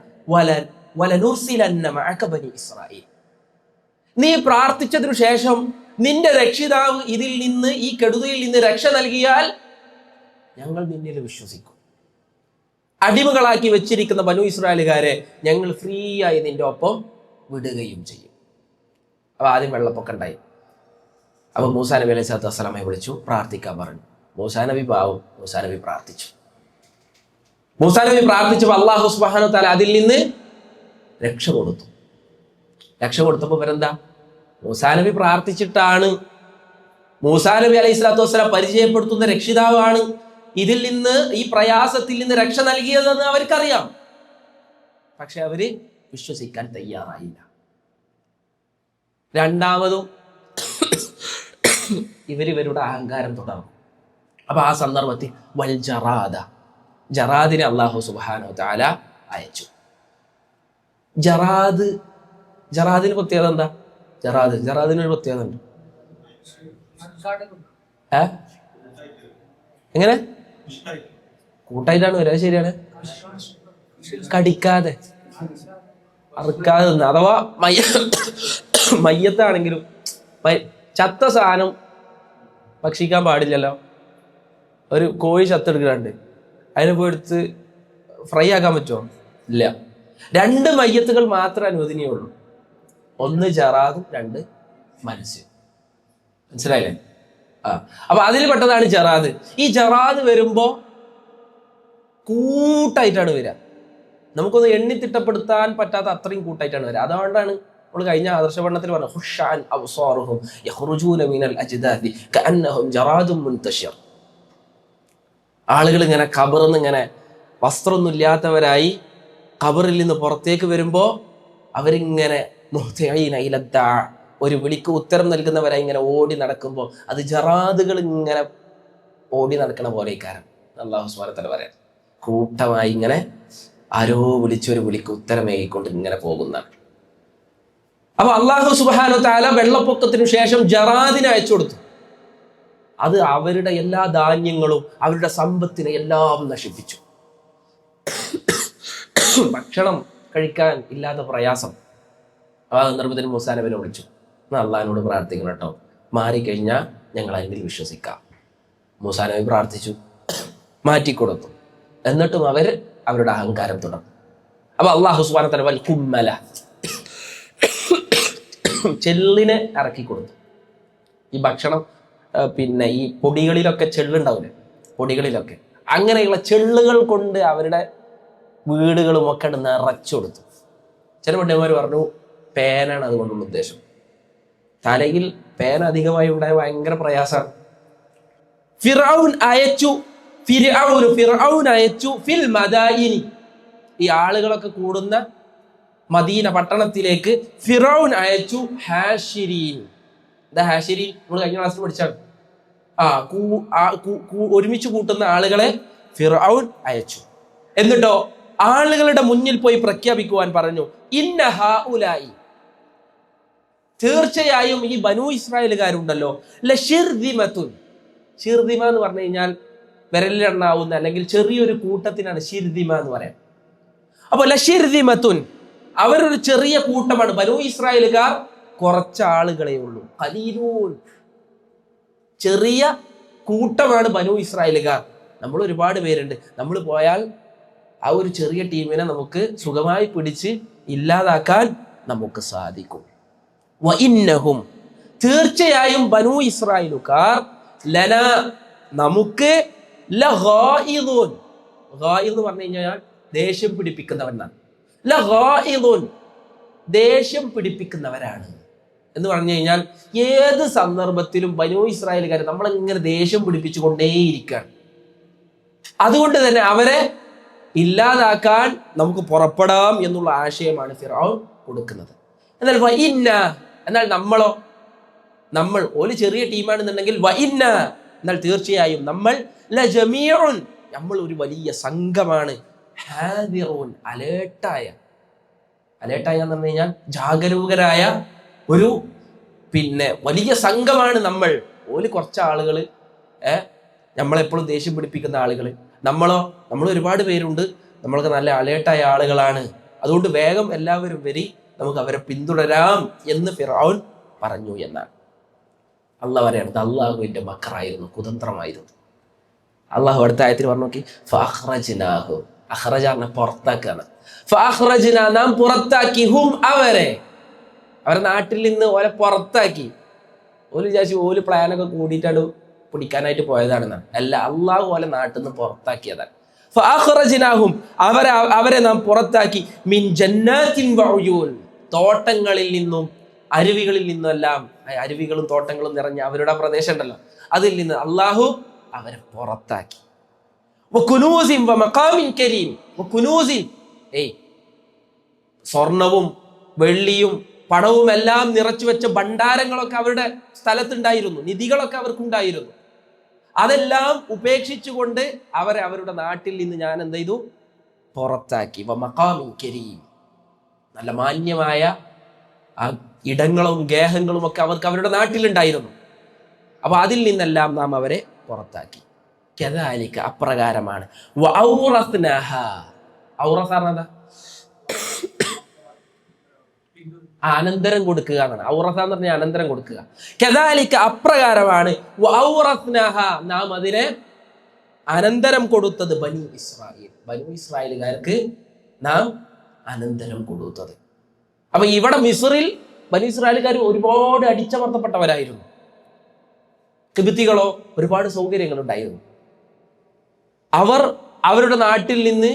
വലനുർസിലന്ന മഅക ബനി ഇസ്രായീൽ, നീ പ്രാർത്ഥിച്ചതിനു ശേഷം നിന്റെ രക്ഷിതാവ് ഇതിൽ നിന്ന്, ഈ കെടുതിയിൽ നിന്ന് രക്ഷ നൽകിയാൽ ഞങ്ങൾ നിന്നിൽ വിശ്വസിക്കും. അടിമകളാക്കി വെച്ചിരിക്കുന്ന ബനു ഇസ്രായേലുകാരെ ഞങ്ങൾ ഫ്രീ ആയി നിന്റെ ഒപ്പം വിടുകയും ചെയ്യും. അപ്പൊ ആദ്യം വെള്ളപ്പൊക്കം ഉണ്ടായി. അപ്പൊ മൂസാ നബി അലൈഹി സ്വലാത്തു വസ്സലാമയെ വിളിച്ചു, പ്രാർത്ഥിക്കാൻ പറഞ്ഞു. മൂസാ നബി പാവം, മൂസാ നബി പ്രാർത്ഥിച്ചു. മൂസാ നബി പ്രാർത്ഥിച്ചപ്പോൾ അല്ലാഹു സുബ്ഹാനഹു വ തആല അതിൽ നിന്ന് രക്ഷ കൊടുത്തു. രക്ഷ കൊടുത്തപ്പോൾ ഇവരെന്താ? മൂസാ നബി പ്രാർത്ഥിച്ചിട്ടാണ്, മൂസാ നബി അലൈഹി സ്വലാത്തു വസ്സലാം പരിചയപ്പെടുത്തുന്ന രക്ഷിതാവാണ് ഇതിൽ നിന്ന്, ഈ പ്രയാസത്തിൽ നിന്ന് രക്ഷ നൽകിയതെന്ന് അവർക്കറിയാം. പക്ഷെ അവര് വിശ്വസിക്കാൻ തയ്യാറായില്ല. രണ്ടാമതും ഇവരുടെ അഹങ്കാരം തുടർന്നു. അപ്പൊ ആ സന്ദർഭത്തിൽ വൽ ജറാദിനെ അല്ലാഹു സുബ്ഹാനഹു വ തആല അയച്ചു. ജറാദിന് പ്രത്യേകത എന്താ? ജറാദിനൊരു പ്രത്യേകത ഉണ്ട്. എങ്ങനെ? കൂട്ടായിട്ടാണ് വരിക, ശരിയാണ്. കടിക്കാതെ അറുക്കാതെ നിന്ന്, അഥവാ മയ്യത്താണെങ്കിലും ചത്ത സാധനം ഭക്ഷിക്കാൻ പാടില്ലല്ലോ. ഒരു കോഴി ചത്തെടുക്കാണ്ട് അതിനെ പോയി എടുത്ത് ഫ്രൈ ആക്കാൻ പറ്റുമോ? ഇല്ല. 2 മയ്യത്തുകൾ മാത്രമേ അനുവദനീയമുള്ളൂ. 1 ജറാദും 2 മത്സ്യം. മനസ്സിലായില്ലേ? അപ്പൊ അതിൽ പെട്ടതാണ് ജറാദ്. ഈ ജറാദ് വരുമ്പോ കൂട്ടായിട്ടാണ് വരിക. നമുക്കൊന്ന് എണ്ണിത്തിട്ടപ്പെടുത്താൻ പറ്റാത്ത അത്രയും കൂട്ടായിട്ടാണ് വരിക. അതുകൊണ്ടാണ് നമ്മൾ കഴിഞ്ഞ ആദർശ പഠനത്തിൽ പറഞ്ഞു, ഖുശ്ശാൻ അബ്സാറുഹും യഖ്റുജൂന മിനൽ അജ്ദാദി കഅന്നഹും ജറാദും മുൻതശിർ. ആളുകൾ ഇങ്ങനെ ഖബറിന്ന് ഇങ്ങനെ വസ്ത്രമൊന്നും ഇല്ലാത്തവരായി ഖബറിൽ നിന്ന് പുറത്തേക്ക് വരുമ്പോ അവരിങ്ങനെ മുഹ്തിഈന ഇലദ്ദാ, ഒരു വിളിക്ക് ഉത്തരം നൽകുന്നവരായി ഇങ്ങനെ ഓടി നടക്കുമ്പോൾ അത് ജറാദുകൾ ഇങ്ങനെ ഓടി നടക്കണ പോലെ കാരണം അല്ലാഹു സുബ്ഹാനഹു വ തആല പറയാം. കൂട്ടമായി ഇങ്ങനെ ആരോ വിളിച്ചൊരു വിളിക്ക് ഉത്തരമേകിക്കൊണ്ട് ഇങ്ങനെ പോകുന്നതാണ്. അപ്പൊ അള്ളാഹു സുബ്ഹാനഹു വ തആല വെള്ളപ്പൊക്കത്തിനു ശേഷം ജറാദിനെ അയച്ചു കൊടുത്തു. അത് അവരുടെ എല്ലാ ധാന്യങ്ങളും അവരുടെ സമ്പത്തിനെ എല്ലാം നശിപ്പിച്ചു. ഭക്ഷണം കഴിക്കാൻ ഇല്ലാത്ത പ്രയാസം. ആ സന്ദർഭത്തിൽ മൂസാ നബിയെ വിളിച്ചു, എന്നാൽ അള്ളാഹിനോട് പ്രാർത്ഥിക്കണം കേട്ടോ, മാറിക്കഴിഞ്ഞാൽ ഞങ്ങൾ അതിൽ വിശ്വസിക്കാം. മൂസാ നബി പ്രാർത്ഥിച്ചു, മാറ്റിക്കൊടുത്തു. എന്നിട്ടും അവരുടെ അഹങ്കാരം തുടർന്നു. അപ്പൊ അള്ളാഹു സുബ്ഹാനഹു വ തആല വൽ കുമ്മല, ചെള്ളിനെ ഇറക്കി കൊടുത്തു. ഈ ഭക്ഷണം പിന്നെ ഈ പൊടികളിലൊക്കെ ചെള്ളുണ്ടാവില്ലേ, പൊടികളിലൊക്കെ അങ്ങനെയുള്ള ചെള്ളുകൾ കൊണ്ട് അവരുടെ വീടുകളും ഒക്കെ നിറച്ചു കൊടുത്തു. ചില പണ്ഡിതന്മാർ പറഞ്ഞു പേനാണ് അതുകൊണ്ടുള്ള ഉദ്ദേശം. തലയിൽ പേന അധികമായി ഉണ്ടായ ഭയങ്കര പ്രയാസമാണ്. ഫിർഔൻ അയച്ചു ഫിൽ മദായിനി, ഈ ആളുകളൊക്കെ കൂടുന്ന മദീന പട്ടണത്തിലേക്ക് ഫിറഔൻ അയച്ചു ഹാഷിരീൻ. എന്താ ഹാഷിരീൻ? നമ്മൾ കഴിഞ്ഞ ക്ലാസ്സിൽ പഠിച്ചാണ്. ഒരുമിച്ച് കൂട്ടുന്ന ആളുകളെ ഫിറഔൻ അയച്ചു. എന്നിട്ടോ ആളുകളുടെ മുന്നിൽ പോയി പ്രഖ്യാപിക്കുവാൻ പറഞ്ഞു, ഇന്ന ഹഉലായി, തീർച്ചയായും ഈ ബനൂ ഇസ്രായേലുകാരുണ്ടല്ലോ, ലശിർദിമത്തുൻ. ഷിർദിമ എന്ന് പറഞ്ഞു കഴിഞ്ഞാൽ വിരലിലെണ്ണാവുന്ന അല്ലെങ്കിൽ ചെറിയൊരു കൂട്ടത്തിനാണ് ഷിർദിമ എന്ന് പറയാം. അപ്പൊ ലശിർദിമത്തുൻ, അവരൊരു ചെറിയ കൂട്ടമാണ്. ബനൂ ഇസ്രായേലുകാർ കുറച്ച് ആളുകളെ ഉള്ളൂ. ഖലീലൂൻ, ചെറിയ കൂട്ടമാണ് ബനൂ ഇസ്രായേലുകാർ. നമ്മൾ ഒരുപാട് പേരുണ്ട്. നമ്മൾ പോയാൽ ആ ഒരു ചെറിയ ടീമിനെ നമുക്ക് സുഖമായി പിടിച്ച് ഇല്ലാതാക്കാൻ നമുക്ക് സാധിക്കും. വഇന്നഹും, തീർച്ചയായും ബനൂ ഇസ്രായേലുകാർ ലന, നമുക്ക് ലഗായിദൂൻ. ഗായിദ് എന്ന് പറഞ്ഞു കഴിഞ്ഞാൽ ദേഷ്യം പിടിപ്പിക്കുന്നവനാണ്. ലഗായിദൂൻ, ദേഷ്യം പിടിപ്പിക്കുന്നവരാണ് എന്ന് പറഞ്ഞു കഴിഞ്ഞാൽ ഏത് സന്ദർഭത്തിലും ബനൂ ഇസ്രായേലുകാർ നമ്മളിങ്ങനെ ദേഷ്യം പിടിപ്പിച്ചു കൊണ്ടേയിരിക്കുകയാണ്. അതുകൊണ്ട് തന്നെ അവരെ ഇല്ലാതാക്കാൻ നമുക്ക് പുറപ്പെടാം എന്നുള്ള ആശയമാണ് ഫിർഔൻ കൊടുക്കുന്നത്. എന്നാൽ വഇന്ന, എന്നാൽ നമ്മളോ, നമ്മൾ ഒരു ചെറിയ ടീമാണെന്നുണ്ടെങ്കിൽ വഇന്ന, എന്നാൽ തീർച്ചയായും നമ്മൾ ലജമീഉൻ, നമ്മൾ ഒരു വലിയ സംഘമാണ്. ഹാദിറൂൻ, അലേർട്ടായ എന്ന് പറഞ്ഞു കഴിഞ്ഞാൽ ജാഗരൂകരായ ഒരു വലിയ സംഘമാണ് നമ്മൾ. ഒരു കുറച്ച് ആളുകൾ, നമ്മളെപ്പോഴും ദേഷ്യം പിടിപ്പിക്കുന്ന ആളുകൾ. നമ്മൾ ഒരുപാട് പേരുണ്ട്, നമ്മൾക്ക് നല്ല അലേർട്ടായ ആളുകളാണ്. അതുകൊണ്ട് വേഗം എല്ലാവരും വരി, നമുക്ക് അവരെ പിന്തുടരാം എന്ന് ഫിർഔൻ പറഞ്ഞു എന്നാണ്. അള്ളാഹ് പറയാണ്, അള്ളാഹുവിന്റെ മക്കറായിരുന്നു, കുതന്ത്രമായിരുന്നു. അള്ളാഹു അടുത്ത ആയത്തിൽ പറഞ്ഞു നോക്കി, ഫഅഖ്റജ്നാഹു, അഖ്റജ പുറത്താക്കാണ്. ഫഅഖ്റജ്നാ, നാം പുറത്താക്കി, ഹും അവരെ നാട്ടിൽ നിന്ന് ഓലെ പുറത്താക്കി. ഓല് വിചാരിച്ചു ഓല് പ്ലാനൊക്കെ കൂടിയിട്ടാണ് പിടിക്കാനായിട്ട് പോയതാണെന്നാണ്. അല്ല, അള്ളാഹു ഓലെ നാട്ടിൽ നിന്ന് പുറത്താക്കിയതാണ്. ഫഅഖ്റജ്നാഹും, അവരെ നാം പുറത്താക്കി. മിൻ ജന്നാത്തിൻ വഉയൂൻ, തോട്ടങ്ങളിൽ നിന്നും അരുവികളിൽ നിന്നെല്ലാം, അരുവികളും തോട്ടങ്ങളും നിറഞ്ഞ അവരുടെ പ്രദേശം ഉണ്ടല്ലോ, അതിൽ നിന്ന് അള്ളാഹു അവരെ പുറത്താക്കി. വകുനൂസിൻ വമഖാമിൻ കരീം, വകുനൂസിൻ, സ്വർണവും വെള്ളിയും പണവും എല്ലാം നിറച്ചു വെച്ച ഭണ്ഡാരങ്ങളൊക്കെ അവരുടെ സ്ഥലത്തുണ്ടായിരുന്നു, നിധികളൊക്കെ അവർക്കുണ്ടായിരുന്നു. അതെല്ലാം ഉപേക്ഷിച്ചുകൊണ്ട് അവരെ അവരുടെ നാട്ടിൽ നിന്ന് ഞാൻ എന്ത് ചെയ്തു? പുറത്താക്കി. വമഖാമിൻ കരീം, നല്ല മാന്യമായ ആ ഇടങ്ങളും ഗേഹങ്ങളും ഒക്കെ അവർക്ക് അവരുടെ നാട്ടിലുണ്ടായിരുന്നു. അപ്പൊ അതിൽ നിന്നെല്ലാം നാം അവരെ പുറത്താക്കി. കദാലിക, അപ്രകാരമാണ്. വഔറസ്നാഹ, ഔറസ് പറഞ്ഞാ അനന്തരം കൊടുക്കുക എന്നാണ്. ഔറസ എന്ന് പറഞ്ഞാൽ അനന്തരം കൊടുക്കുക. കദാലിക, അപ്രകാരമാണ്. വഔറസ്നാഹ, നാം അതിനെ അനന്തരം കൊടുത്തത്. ബനൂ ഇസ്രായേലുകാർക്ക് നാം അനന്തരം കൊടുത്തത്. അപ്പൊ ഇവിടെ മിസ്റിൽ ബനൂ ഇസ്രായേലുകാർ ഒരുപാട് അടിച്ചമർത്തപ്പെട്ടവരായിരുന്നു. കിബിത്തികളോ ഒരുപാട് സൗകര്യങ്ങൾ ഉണ്ടായിരുന്നു. അവർ അവരുടെ നാട്ടിൽ നിന്ന്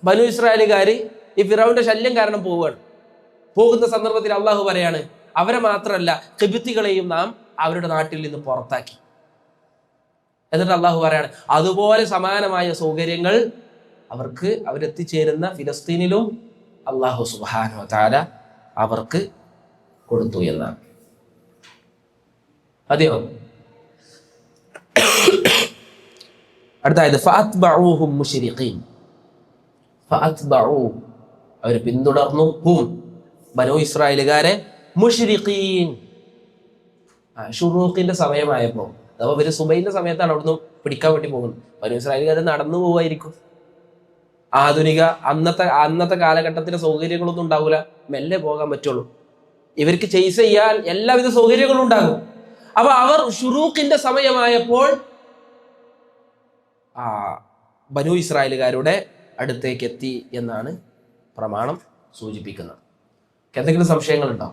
ബനൂ ഇസ്രായേലുകാര് ഈ ഫിറൗന്റെ ശല്യം കാരണം പോകുന്ന സന്ദർഭത്തിൽ അള്ളാഹു പറയാണ്, അവരെ മാത്രമല്ല കിബിത്തികളെയും നാം അവരുടെ നാട്ടിൽ നിന്ന് പുറത്താക്കി. എന്നിട്ട് അള്ളാഹു പറയാണ്, അതുപോലെ സമാനമായ സൗകര്യങ്ങൾ അവരെത്തിച്ചേരുന്ന ഫിലസ്തീനിലും അള്ളാഹു സുബ്ഹാനഹു വ തആല അവർക്ക് കൊടുത്തു എന്നാണ്. അതെയോ? അടുത്തായത് ഫഅത്ബഊഹും മുശ്രിഖീൻ. ഫഅത്ബഊ അവർ പിന്തുടർന്നു ഹും ബനൂ ഇസ്രായേലുകാരെ മുശ്രിഖീൻ. ഷുറൂഖിന്റെ സമയമായപ്പോൾ, അപ്പോൾ ഇവര് സുബൈന്റെ സമയത്താണ് അവിടുന്ന് പിടിക്കാൻ വേണ്ടി പോകുന്നത്. ബനൂ ഇസ്രായേലുകാർ നടന്നു പോവായിരിക്കും. ആധുനിക അന്നത്തെ കാലഘട്ടത്തിലെ സൗകര്യങ്ങളൊന്നും ഉണ്ടാവില്ല, മെല്ലെ പോകാൻ പറ്റുള്ളൂ. ഇവർക്ക് ചെയ്സ് ചെയ്യാൻ എല്ലാവിധ സൗകര്യങ്ങളും ഉണ്ടാകും. അപ്പൊ അവർ ഷുറൂഖിന്റെ സമയമായപ്പോൾ ബനൂ ഇസ്രായേലുകാരുടെ അടുത്തേക്ക് എത്തി എന്നാണ് പ്രമാണം സൂചിപ്പിക്കുന്നത്. എന്തെങ്കിലും സംശയങ്ങളുണ്ടോ?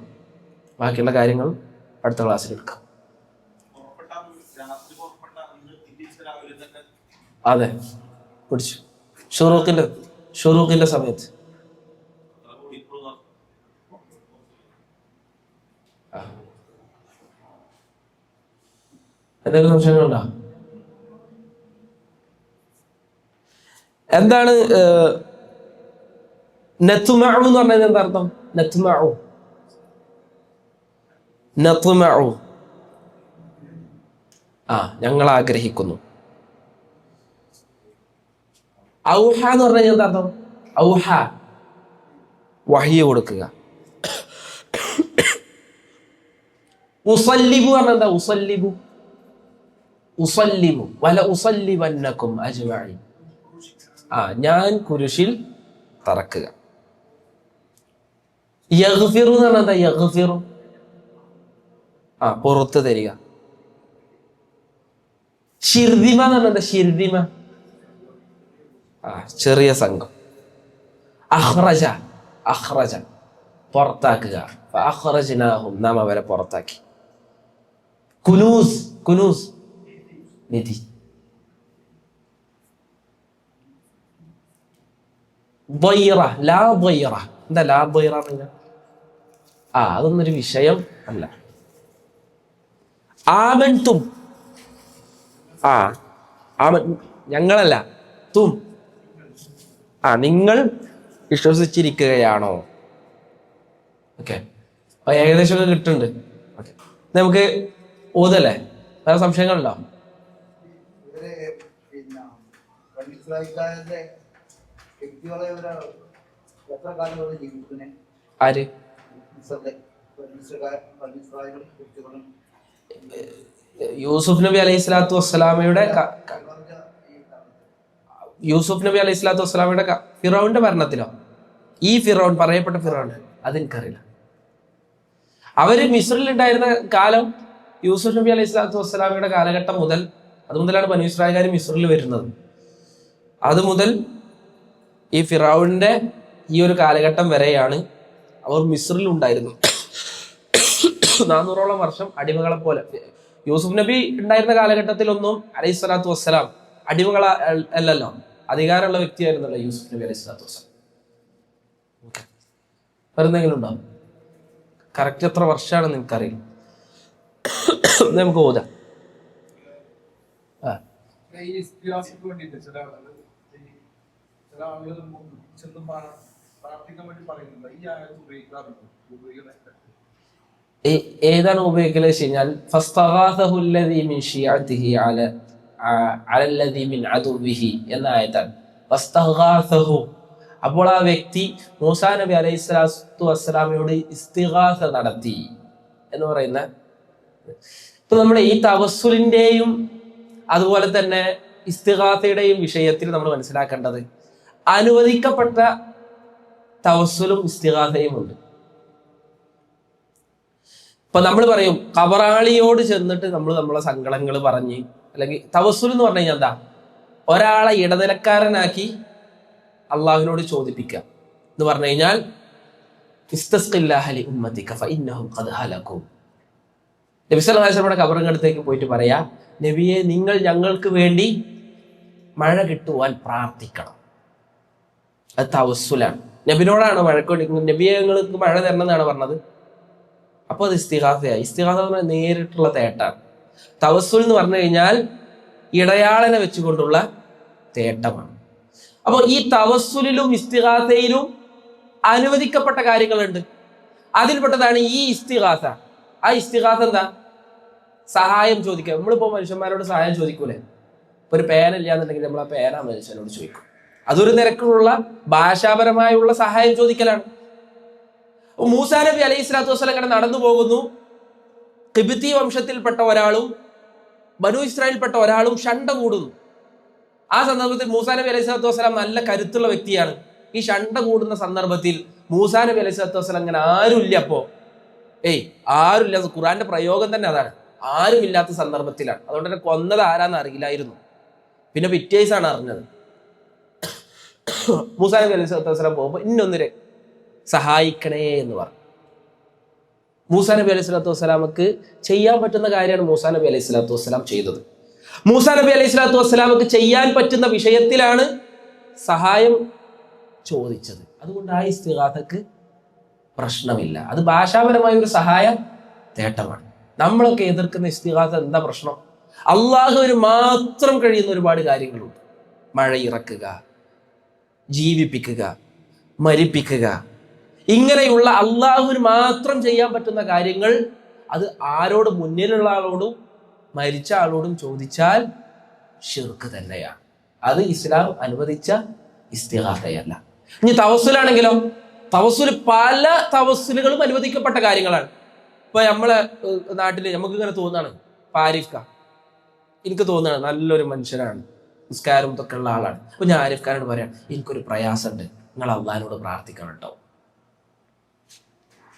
ബാക്കിയുള്ള കാര്യങ്ങൾ അടുത്ത ക്ലാസ്സിൽ എടുക്കാം. അതെ, പിടിച്ചു. ഷുറൂഖിന്റെ സമയത്ത് എന്തെങ്കിലും സംശയങ്ങളുണ്ടോ? എന്താണ് നത്മഉ എന്ന് പറഞ്ഞത്? എന്താ അർത്ഥം? നത്മഉ ഞങ്ങൾ ആഗ്രഹിക്കുന്നു. ഔഹ എന്ന് പറഞ്ഞു കഴിഞ്ഞാൽ എന്താ അർത്ഥം? ഔഹ വഹ്യ് കൊടുക്കുക. ഉസല്ലിബു പറഞ്ഞാൽ എന്താ? ഉസല്ലിബു വല ഉസല്ലിബന്നകും അജ്മഈൻ. ഞാൻ കുരിശിൽ തറക്കുക. യഗ്ഫിറു എന്ന് പറഞ്ഞാൽ എന്താ? യഗ്ഫിറു പുറത്ത് തരിക. ഷിർദിമ എന്ന് പറഞ്ഞാൽ എന്താ? ഷിർദിമ ചെറിയ സംഘം. അഖ്റജ പുറത്താക്കുക. ഫഅഖ്റജ്നാഹും നാം അവരെ പുറത്താക്കി. കുനൂസ് നിധി. എന്താ ലാ ضيറ? അതൊന്നൊരു വിഷയം അല്ല. ആമൻതും ഞങ്ങളല്ല, തും നിങ്ങൾ വിശ്വസിച്ചിരിക്കുകയാണോ? ഓക്കെ, ഏകദേശം ഒക്കെ കിട്ടുന്നുണ്ട്. ഓക്കെ, നമുക്ക് ഓതല്ലേ? വേറെ സംശയങ്ങളുണ്ടോ? ആര്? യൂസുഫ് നബി അലൈഹി സ്വലാത്തു വസ്സലാമയുടെ ഫിറൗന്റെ ഭരണത്തിലോ? ഈ ഫിറൗൻ, പറയപ്പെട്ട ഫിറൗൻ, അതെനിക്കറിയില്ല. അവര് മിസ്രിൽ ഉണ്ടായിരുന്ന കാലം യൂസുഫ് നബി അലൈഹി സ്വലാത്തു വസ്സലാമയുടെ കാലഘട്ടം മുതൽ, അതുമുതലാണ് ബനൂ ഇസ്രായേൽക്കാർ മിസ്രിൽ വരുന്നത്. അതുമുതൽ ഈ ഫിറൗന്റെ ഈ ഒരു കാലഘട്ടം വരെയാണ് അവർ മിസ്രിൽ ഉണ്ടായിരുന്നു. 400ഓളം വർഷം അടിമകളെ പോലെ. യൂസുഫ് നബി ഉണ്ടായിരുന്ന കാലഘട്ടത്തിലൊന്നും അലൈഹി സ്വലാത്തു വസ്സലാം അടിമകള അല്ലല്ലോ, അധികാരമുള്ള വ്യക്തിയായിരുന്നല്ലോ യൂസുഫ് നബി അലൈഹി സ്വലാത്തു വസ്സലാം. വേറെന്തെങ്കിലും ഉണ്ടോ? കറക്റ്റ് എത്ര വർഷമാണെന്ന് എനിക്കറിയില്ല. നമുക്ക് ഓതാം. ഏതാണ് ഉപയോഗിക്കല് വെച്ച് കഴിഞ്ഞാൽ എന്ന ആയത്താണ്. അപ്പോൾ ആ വ്യക്തി മൂസാ നബി അലൈഹി സ്വലാത്തു വസ്സലാമയോട് ഇസ്തിഗാസ നടത്തി എന്ന് പറയുന്ന. ഇപ്പൊ നമ്മുടെ ഈ തവസ്സുലിന്റെയും അതുപോലെ തന്നെ ഇസ്തിഗാസയുടെയും വിഷയത്തിൽ നമ്മൾ മനസ്സിലാക്കേണ്ടത്, അനുവദിക്കപ്പെട്ട തവസ്സുലും ഇസ്തിഗാസയും ഉണ്ട്. ഇപ്പൊ നമ്മൾ പറയും കബറാളിയോട് ചെന്നിട്ട് നമ്മളെ സങ്കടങ്ങൾ പറഞ്ഞ്, അല്ലെങ്കിൽ തവസ്സുൽ എന്ന് പറഞ്ഞു കഴിഞ്ഞാൽ എന്താ? ഒരാളെ ഇടനിലക്കാരനാക്കി അള്ളാഹുവിനോട് ചോദിപ്പിക്കുക എന്ന് പറഞ്ഞു കഴിഞ്ഞാൽ നബി സല്ലല്ലാഹു അലൈഹി വസല്ലമയുടെ ഖബറിനടുത്തേക്ക് പോയിട്ട് പറയാ, നബിയെ നിങ്ങൾ ഞങ്ങൾക്ക് വേണ്ടി മഴ കിട്ടുവാൻ പ്രാർത്ഥിക്കണം. അത് തവസ്സുലാണ്. നബിനോടാണ് മഴക്ക് വേണ്ടി, നബിയെ ഞങ്ങൾക്ക് മഴ തരണം എന്നാണ് പറഞ്ഞത്. അപ്പൊ അത് ഇസ്തിഗാസയായി. ഇസ്തിഗാസ എന്ന് പറഞ്ഞാൽ നേരിട്ടുള്ള തേട്ടാണ്. തവസ്സുൽ എന്ന് പറഞ്ഞു കഴിഞ്ഞാൽ ഇടയാളനെ വെച്ചുകൊണ്ടുള്ള തേട്ടമാണ്. അപ്പോൾ ഈ തവസ്സുലിലും ഇസ്തിഗാസയിലും അനുവദിക്കപ്പെട്ട കാര്യങ്ങളുണ്ട്. അതിൽപ്പെട്ടതാണ് ഈ ഇസ്തിഗാസ. ആ ഇസ്തിഗാസ എന്താ? സഹായം ചോദിക്കുക. നമ്മളിപ്പോ മനുഷ്യന്മാരോട് സഹായം ചോദിക്കൂലേ? ഒരു പേന ഇല്ലാന്നുണ്ടെങ്കിൽ നമ്മൾ ആ പേന മനുഷ്യനോട് ചോദിക്കും. അതൊരു നിരക്കുള്ള ഭാഷാപരമായുള്ള സഹായം ചോദിക്കലാണ്. മൂസാ നബി അലൈഹി സ്വലാത്തു വസ്സലാം ഇങ്ങനെ നടന്നു പോകുന്നു. ഖിബ്തി വംശത്തിൽപ്പെട്ട ഒരാളും ബനു ഇസ്രായേൽപ്പെട്ട ഒരാളും ഷണ്ട കൂടുന്നു. ആ സന്ദർഭത്തിൽ മൂസാ നബി അലൈഹി സ്വലാത്തു വസ്സലാം നല്ല കരുത്തുള്ള വ്യക്തിയാണ്. ഈ ഷണ്ട കൂടുന്ന സന്ദർഭത്തിൽ മൂസാ നബി അലൈഹി സ്വലാത്തു വസ്സലാം അങ്ങനെ ആരുമില്ല. അപ്പോ ആരുമില്ല. ഖുർആന്റെ പ്രയോഗം തന്നെ അതാണ്, ആരുമില്ലാത്ത സന്ദർഭത്തിലാണ്. അതുകൊണ്ട് തന്നെ കൊന്നത് ആരാന്ന് അറിയില്ലായിരുന്നു. പിന്നെ പിറ്റേസാണ് അറിഞ്ഞത്. മൂസാ നബി അലൈഹി സ്വലാത്തു വസ്സലാം പോകുമ്പോൾ ഇന്നൊന്നിരെ സഹായിക്കണേ എന്ന് പറഞ്ഞു. മൂസാ നബി അലൈഹി സ്വലാത്തു വസ്സലാമക്ക് ചെയ്യാൻ പറ്റുന്ന കാര്യമാണ് മൂസാ നബി അലൈഹി സ്വലാത്തു വസ്സലാം ചെയ്തത്. മൂസാ നബി അലൈഹി സ്വലാത്തു വസ്സലാമക്ക് ചെയ്യാൻ പറ്റുന്ന വിഷയത്തിലാണ് സഹായം ചോദിച്ചത്. അതുകൊണ്ട് ആ ഇസ്തിഗാസക്ക് പ്രശ്നമില്ല. അത് ഭാഷാപരമായ ഒരു സഹായ തേട്ടമാണ്. നമ്മളൊക്കെ എതിർക്കുന്ന ഇസ്തിഗാസ എന്താ പ്രശ്നം? അള്ളാഹുവിന് മാത്രം കഴിയുന്ന ഒരുപാട് കാര്യങ്ങളുണ്ട്. മഴ ഇറക്കുക, ജീവിപ്പിക്കുക, മരിപ്പിക്കുക, ഇങ്ങനെയുള്ള അള്ളാഹുവിന് മാത്രം ചെയ്യാൻ പറ്റുന്ന കാര്യങ്ങൾ അത് ആരോട്, മുന്നിലുള്ള ആളോടും മരിച്ച ആളോടും ചോദിച്ചാൽ ശിർക്ക് തന്നെയാണ്. അത് ഇസ്ലാം അനുവദിച്ച ഇസ്തിഗാസയല്ല. ഇനി തവസ്സുലാണെങ്കിലോ, തവസ്സുൽ പല തവസ്സുലുകളും അനുവദിക്കപ്പെട്ട കാര്യങ്ങളാണ്. ഇപ്പൊ നമ്മളെ നാട്ടില് നമുക്ക് ഇങ്ങനെ തോന്നാണ്, ആരിഫ് ഖാൻ എനിക്ക് തോന്നുകയാണ് നല്ലൊരു മനുഷ്യനാണ്, നിസ്കാരം ഇതൊക്കെ ഉള്ള ആളാണ്. അപ്പൊ ഞാൻ ആരിഫ് ഖാനോട് പറയാം, എനിക്കൊരു പ്രയാസമുണ്ട്, നിങ്ങൾ അള്ളാഹിനോട് പ്രാർത്ഥിക്കണം കേട്ടോ.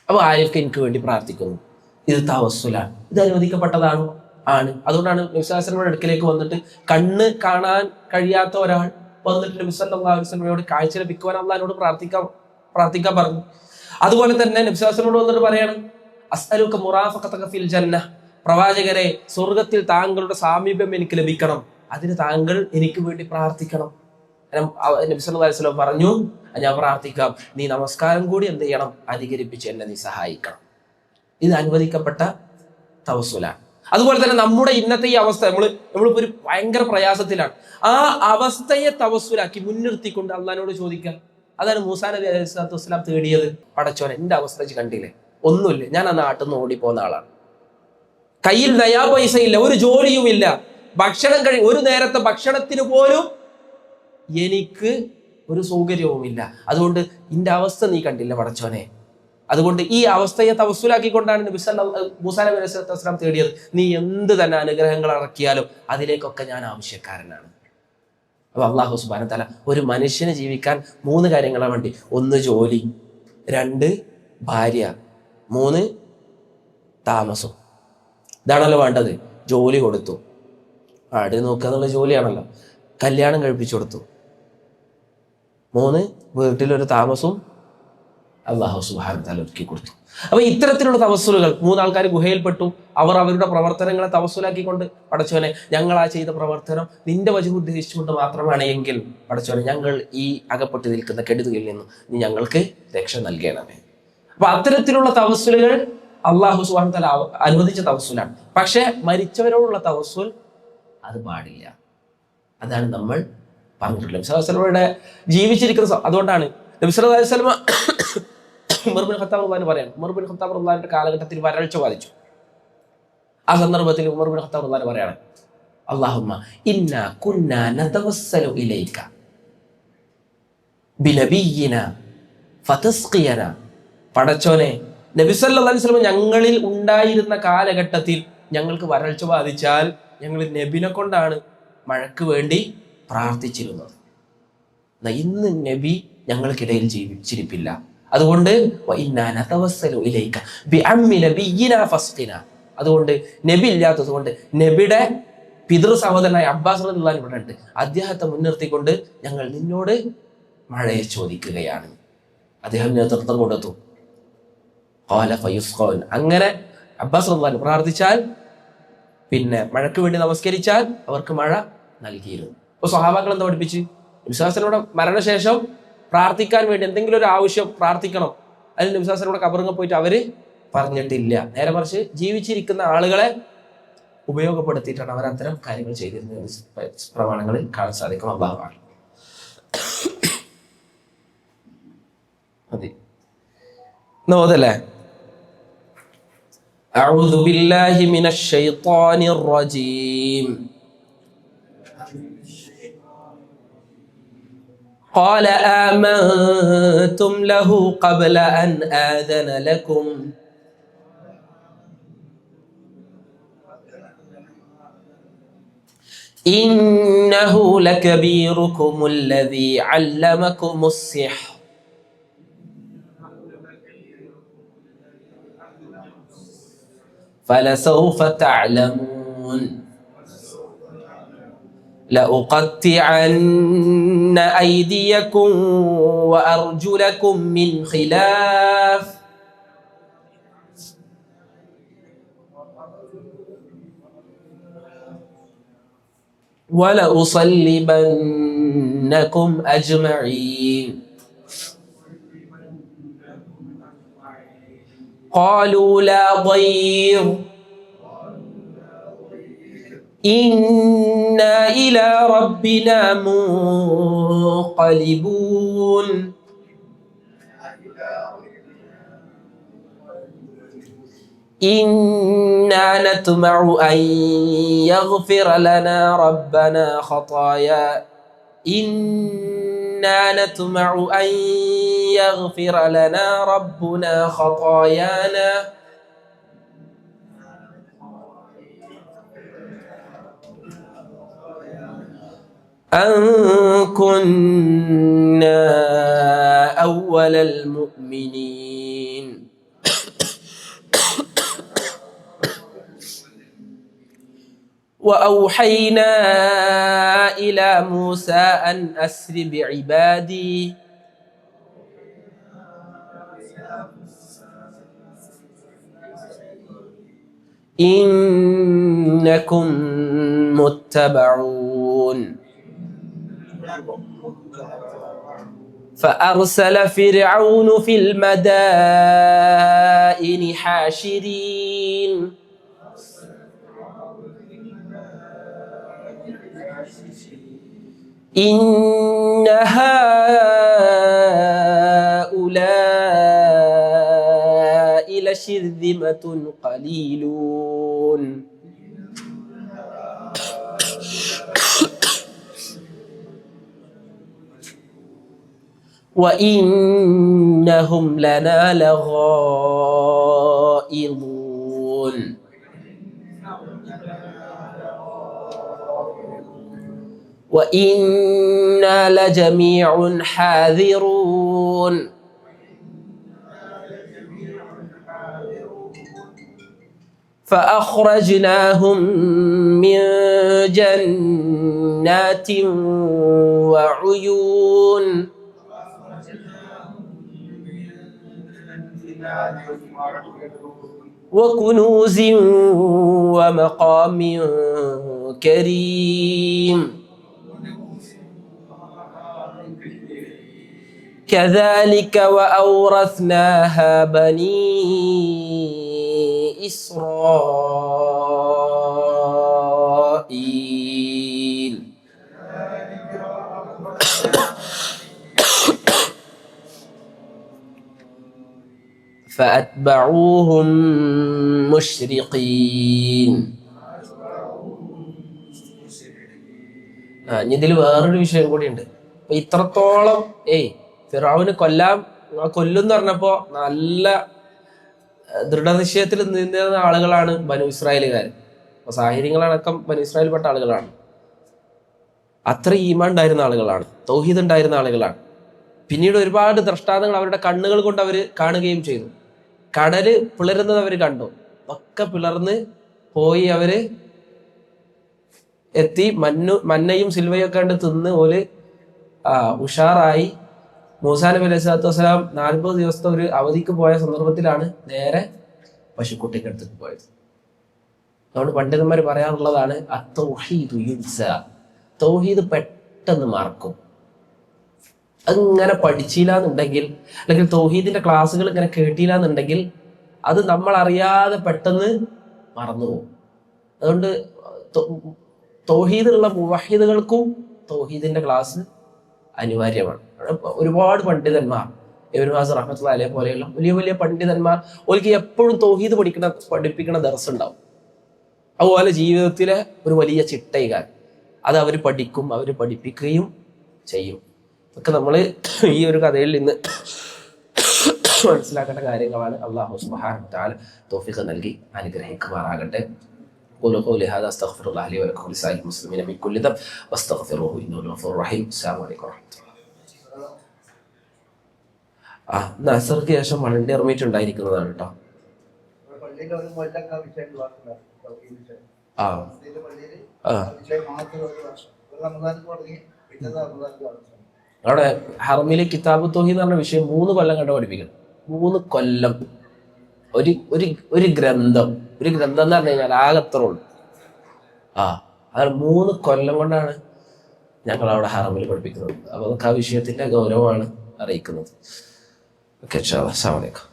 അപ്പൊ ആരിഫ് എനിക്ക് വേണ്ടി പ്രാർത്ഥിക്കുന്നു. ഇത് തവസ്സുലാണ്. ഇത് അനുവദിക്കപ്പെട്ടതാണോ? ആണ്. അതുകൊണ്ടാണ് നബി സല്ലല്ലാഹു അലൈഹി വസല്ലമയുടെ അടുക്കലേക്ക് വന്നിട്ട് കണ്ണ് കാണാൻ കഴിയാത്ത ഒരാൾ വന്നിട്ട് നബി സല്ലല്ലാഹു അലൈഹി വസല്ലമയോട് കാഴ്ച ലഭിക്കുവാൻ അള്ളാഹിനോട് പ്രാർത്ഥിക്കാൻ പറഞ്ഞു. അതുപോലെ തന്നെ നബി സല്ലല്ലാഹു അലൈഹി വസല്ലമയോട് വന്നിട്ട് പറയണം, അസ്അലുക മുറാഫഖതക ഫിൽ ജന്ന, പ്രവാചകരെ സ്വർഗത്തിൽ താങ്കളുടെ സാമീപ്യം എനിക്ക് ലഭിക്കണം, അതിന് താങ്കൾ എനിക്ക് വേണ്ടി പ്രാർത്ഥിക്കണം. നബി സല്ലല്ലാഹു അലൈഹി വസല്ലം പറഞ്ഞു, ഞാൻ പ്രാർത്ഥിക്കാം, നീ നമസ്കാരം കൂടി എന്ത് ചെയ്യണം, അധികരിപ്പിച്ച് എന്നെ നീ സഹായിക്കണം. ഇത് അനുവദിക്കപ്പെട്ട തവസ്സുലാണ്. അതുപോലെ തന്നെ നമ്മുടെ ഇന്നത്തെ ഈ അവസ്ഥ, നമ്മളിപ്പോ ഒരു ഭയങ്കര പ്രയാസത്തിലാണ്, ആ അവസ്ഥയെ തവസ്സുലാക്കി മുൻനിർത്തിക്കൊണ്ട് അള്ളാഹിനോട് ചോദിക്കാം. അതാണ് മൂസാ നബി അലൈഹി സ്വലാത്തു വസ്സലാം തേടിയത്. പടച്ചോനെ, എന്റെ അവസ്ഥ കണ്ടില്ലേ, ഒന്നുമില്ല, ഞാൻ ആ നാട്ടിൽ നിന്ന് ഓടിപ്പോകുന്ന ആളാണ്, കയ്യിൽ നയാ പൈസ ഇല്ല, ഒരു ജോലിയുമില്ല, ഒരു നേരത്തെ ഭക്ഷണത്തിന് പോലും എനിക്ക് ഒരു സൗകര്യവുമില്ല. അതുകൊണ്ട് ഇന്റെ അവസ്ഥ നീ കണ്ടില്ല പടച്ചോനെ. അതുകൊണ്ട് ഈ അവസ്ഥയെ തവസ്സുലാക്കിക്കൊണ്ടാണ് മൂസാ നബി അലൈഹി സ്വലാത്തു വസ്സലാം തേടിയത്. നീ എന്ത് തന്നെ അനുഗ്രഹങ്ങൾ ഇറക്കിയാലും അതിലേക്കൊക്കെ ഞാൻ ആവശ്യക്കാരനാണ്. അപ്പൊ അള്ളാഹു സുബ്ഹാനഹു വ തആല ഒരു മനുഷ്യന് ജീവിക്കാൻ 3 കാര്യങ്ങളാണ് വേണ്ടി. 1 ജോലി, 2 ഭാര്യ, 3 താമസം. ഇതാണല്ലോ വേണ്ടത്. ജോലി കൊടുത്തു, ആട് നോക്കുക എന്നുള്ള ജോലിയാണല്ലോ. കല്യാണം കഴിപ്പിച്ചു കൊടുത്തു. 3 വീട്ടിലൊരു താമസവും അല്ലാഹു സുബ്ഹാനഹു വ തആല ഒരുക്കി കൊടുത്തു. അപ്പൊ ഇത്തരത്തിലുള്ള തവസ്സുലുകൾ, 3 ആൾക്കാർ ഗുഹയിൽപ്പെട്ടു, അവർ അവരുടെ പ്രവർത്തനങ്ങളെ തവസ്സുലാക്കിക്കൊണ്ട്, പടച്ചോനെ, ഞങ്ങൾ ആ ചെയ്ത പ്രവർത്തനം നിന്റെ വജഹ് ഉദ്ദേശിച്ചുകൊണ്ട് മാത്രമാണ് എങ്കിൽ പടച്ചോനെ, ഞങ്ങൾ ഈ അകപ്പെട്ട് നിൽക്കുന്ന കെടുതിയിൽ നിന്നും നീ ഞങ്ങൾക്ക് രക്ഷ നൽകണമേ. അപ്പൊ അത്തരത്തിലുള്ള തവസ്സുലുകൾ അല്ലാഹു സുബ്ഹാനഹു വ തആല അനുവദിച്ച തവസ്സുലാണ്. പക്ഷെ മരിച്ചവരോടുള്ള തവസ്സുൽ അത് പാടില്ല. അതാണ് നമ്മൾ പറഞ്ഞിട്ടുള്ളത്. നബി സല്ലല്ലാഹു അലൈഹി വസല്ലമയുടെ ജീവിച്ചിരിക്കുന്ന, അതുകൊണ്ടാണ് നബി സല്ലല്ലാഹു അലൈഹി വസല്ലമ ഉമർ ബിൻ ഖത്താബ് റളിയല്ലാഹു അൻഹു പറയാണ്, ഉമർ ബിൻ ഖത്താബ് റളിയല്ലാഹു അൻഹുവിന്റെ കാലഘട്ടത്തിൽ വരൾച്ച ബാധിച്ചു. ആ സന്ദർഭത്തിൽ ഉമർ ബിൻ ഖത്താബ് റളിയല്ലാഹു അൻഹു പറയാണ്, അല്ലാഹുമ്മ ഇന്നാ കുന്നാ നതവസ്സലു ഇലൈക ബിനബിയിന ഫതസ്ഖിയന. പടച്ചോനെ, നബി സല്ലല്ലാഹു അലൈഹി വസല്ലം ഞങ്ങളിൽ ഉണ്ടായിരുന്ന കാലഘട്ടത്തിൽ ഞങ്ങൾക്ക് വരൾച്ച ബാധിച്ചാൽ ഞങ്ങൾ നബിനെ കൊണ്ടാണ് മഴയ്ക്ക് വേണ്ടി പ്രാർത്ഥിച്ചിരുന്നത്. ഇന്ന് നബി ഞങ്ങൾക്കിടയിൽ ജീവിച്ചിരിപ്പില്ല. അതുകൊണ്ട് അതുകൊണ്ട് നബി ഇല്ലാത്തത് കൊണ്ട് നബിയുടെ പിതൃ സഹോദരനായ അബ്ബാസ് റളിയല്ലാഹു അൻഹു ഇവിടെ ഉണ്ട്. അദ്ദേഹത്തെ മുൻനിർത്തിക്കൊണ്ട് ഞങ്ങൾ നിന്നോട് മഴയെ ചോദിക്കുകയാണ്. അദ്ദേഹം നേതൃത്വം കൊടുത്തു. അങ്ങനെ അബ്ബാസ് റളിയല്ലാഹു അൻഹു പ്രാർത്ഥിച്ചാൽ, പിന്നെ മഴയ്ക്ക് വേണ്ടി നമസ്കരിച്ചാൽ അവർക്ക് മഴ നൽകിയിരുന്നു. അപ്പൊ സ്വഹാബാക്കൾ എന്താ പഠിപ്പിച്ച്, നബി സല്ലല്ലാഹു അലൈഹി വസല്ലമയുടെ മരണശേഷം പ്രാർത്ഥിക്കാൻ വേണ്ടി എന്തെങ്കിലും ഒരു ആവശ്യം പ്രാർത്ഥിക്കണം, അതിന് നബി സല്ലല്ലാഹു അലൈഹി വസല്ലമയുടെ ഖബറിൽ പോയിട്ട് അവര് പറഞ്ഞിട്ടില്ല. നേരെ മറിച്ച് ജീവിച്ചിരിക്കുന്ന ആളുകളെ ഉപയോഗപ്പെടുത്തിയിട്ടാണ് അവർ അത്തരം കാര്യങ്ങൾ ചെയ്തിരുന്നത്. പ്രമാണങ്ങളിൽ കാണാൻ സാധിക്കും. അല്ലാഹു അഅലം. മതി നോതല്ലേ. أعوذ بالله من الشيطان الرجيم قال آمنتم له قبل أن آذن لكم إنه لكبيركم الذي علمكم السحر فلسوف تعلمون لأقطعن أيديكم وأرجلكم من خلاف ولأصلبنكم أجمعين قالوا لا ضير إنا إلى ربنا منقلبون إنا نطمع أن يغفر لنا ربنا خطايا إنا نطمع أن يغفر لنا ربنا خطايانا أن كنا أول المؤمنين وأوحينا إلى موسى أن أسر بعبادي إنكم متبعون فأرسل فرعون في المدائن حاشرين إن هؤلاء لشرذمة قليلون وإنهم لنا لغائظون وإنا لجميع حاذرون فأخرجناهم من جنات وعيون وكنوز ومقام كريم كذلك وأورثناها بني إسرائيل فأتبعوهم مشرقين. ഇതിൽ വേറൊരു വിഷയം കൂടിയുണ്ട്. അപ്പൊ ഇത്രത്തോളം ഫിറഔന് കൊല്ലുന്ന് പറഞ്ഞപ്പോ നല്ല ദൃഢനിശ്ചയത്തിൽ നിന്നിരുന്ന ആളുകളാണ് ബനു ഇസ്രായേലുകാർ. അപ്പൊ സാഹിര്യങ്ങളടക്കം ബനു ഇസ്രായേൽപ്പെട്ട ആളുകളാണ്. അത്ര ഈമാൻ ഉണ്ടായിരുന്ന ആളുകളാണ്, തൗഹീദ് ഉണ്ടായിരുന്ന ആളുകളാണ്. പിന്നീട് ഒരുപാട് ദൃഷ്ടാന്തങ്ങൾ അവരുടെ കണ്ണുകൾ കൊണ്ട് അവർ കാണുകയും ചെയ്തു. കടല് പിളരുന്നത് അവർ കണ്ടു. ഒക്കെ പിളർന്ന് പോയി അവര് എത്തി. മന്നയും സിൽവയും ഒക്കെ കണ്ട് തിന്ന് ഓല് ഉഷാറായി. മൂസാ നബി അലൈഹി സ്വലാത്തു വസ്സലാം 40 ദിവസത്തെ ഒരു അവധിക്ക് പോയ സന്ദർഭത്തിലാണ് നേരെ പശുക്കുട്ടിക്ക് അടുത്തേക്ക് പോയത്. അതുകൊണ്ട് പണ്ഡിതന്മാർ പറയാറുള്ളതാണ് തൗഹീദ് പെട്ടെന്ന് മറക്കും. അങ്ങനെ പഠിച്ചില്ലാന്നുണ്ടെങ്കിൽ, അല്ലെങ്കിൽ തൗഹീദിന്റെ ക്ലാസ്സുകൾ ഇങ്ങനെ കേട്ടില്ലാന്നുണ്ടെങ്കിൽ അത് നമ്മൾ അറിയാതെ പെട്ടെന്ന് മറന്നുപോകും. അതുകൊണ്ട് തൗഹീദുള്ള മുവഹിദുകൾക്കും തൗഹീദിന്റെ ക്ലാസ് അനിവാര്യമാണ്. ഒരുപാട് പണ്ഡിതന്മാർ, ഇബ്നു ബാസ് റഹ്മത്തുള്ളാഹി അലൈഹി പോലെയുള്ള വലിയ വലിയ പണ്ഡിതന്മാർ ഓൽക്ക് എപ്പോഴും തൗഹീദ് പഠിപ്പിക്കണ ദർസ് ഉണ്ടാവും. അതുപോലെ ജീവിതത്തിലെ ഒരു വലിയ ചിട്ടയികാൻ അത് അവർ പഠിക്കും, അവർ പഠിപ്പിക്കുകയും ചെയ്യും. ഒക്കെ നമ്മൾ ഈ ഒരു കഥയിൽ നിന്ന് മനസ്സിലാക്കേണ്ട കാര്യങ്ങളാണ്. അല്ലാഹു സുബ്ഹാനഹു വ തആല തൗഫീഖ് നൽകി അനുഗ്രഹിക്കുമാറാകട്ടെ. قولوا قولي هذا استغفر الله لي ولكم ولسائر المسلمين من كل ذنب واستغفروه انه هو الغفور الرحيم. السلام عليكم ورحمة الله. നസർക്ക് ശേഷം വളണ്ടിയർ മീറ്റ് ഉണ്ടായിരിക്കുന്നതാണ് കേട്ടോ. പള്ളിയിൽ ഒരു കൊല്ലൊക്കെ വിഷയം ആ ആ അവിടെ ഹറമിലെ കിതാബ് തോഹി എന്ന് പറഞ്ഞ വിഷയം 3 കൊല്ലം കണ്ട് പഠിപ്പിക്കണം. 3 കൊല്ലം ഒരു ഗ്രന്ഥം എന്ന് പറഞ്ഞു കഴിഞ്ഞാൽ ആകത്രയുള്ളൂ. അത് 3 കൊല്ലം കൊണ്ടാണ് ഞങ്ങൾ അവിടെ ഹറമിൽ പഠിപ്പിക്കുന്നത്. അപ്പൊ നമുക്ക് ആ വിഷയത്തിന്റെ ഗൗരവമാണ് അറിയിക്കുന്നത്. ഓക്കെ, അസ്സലാമു അലൈക്കും.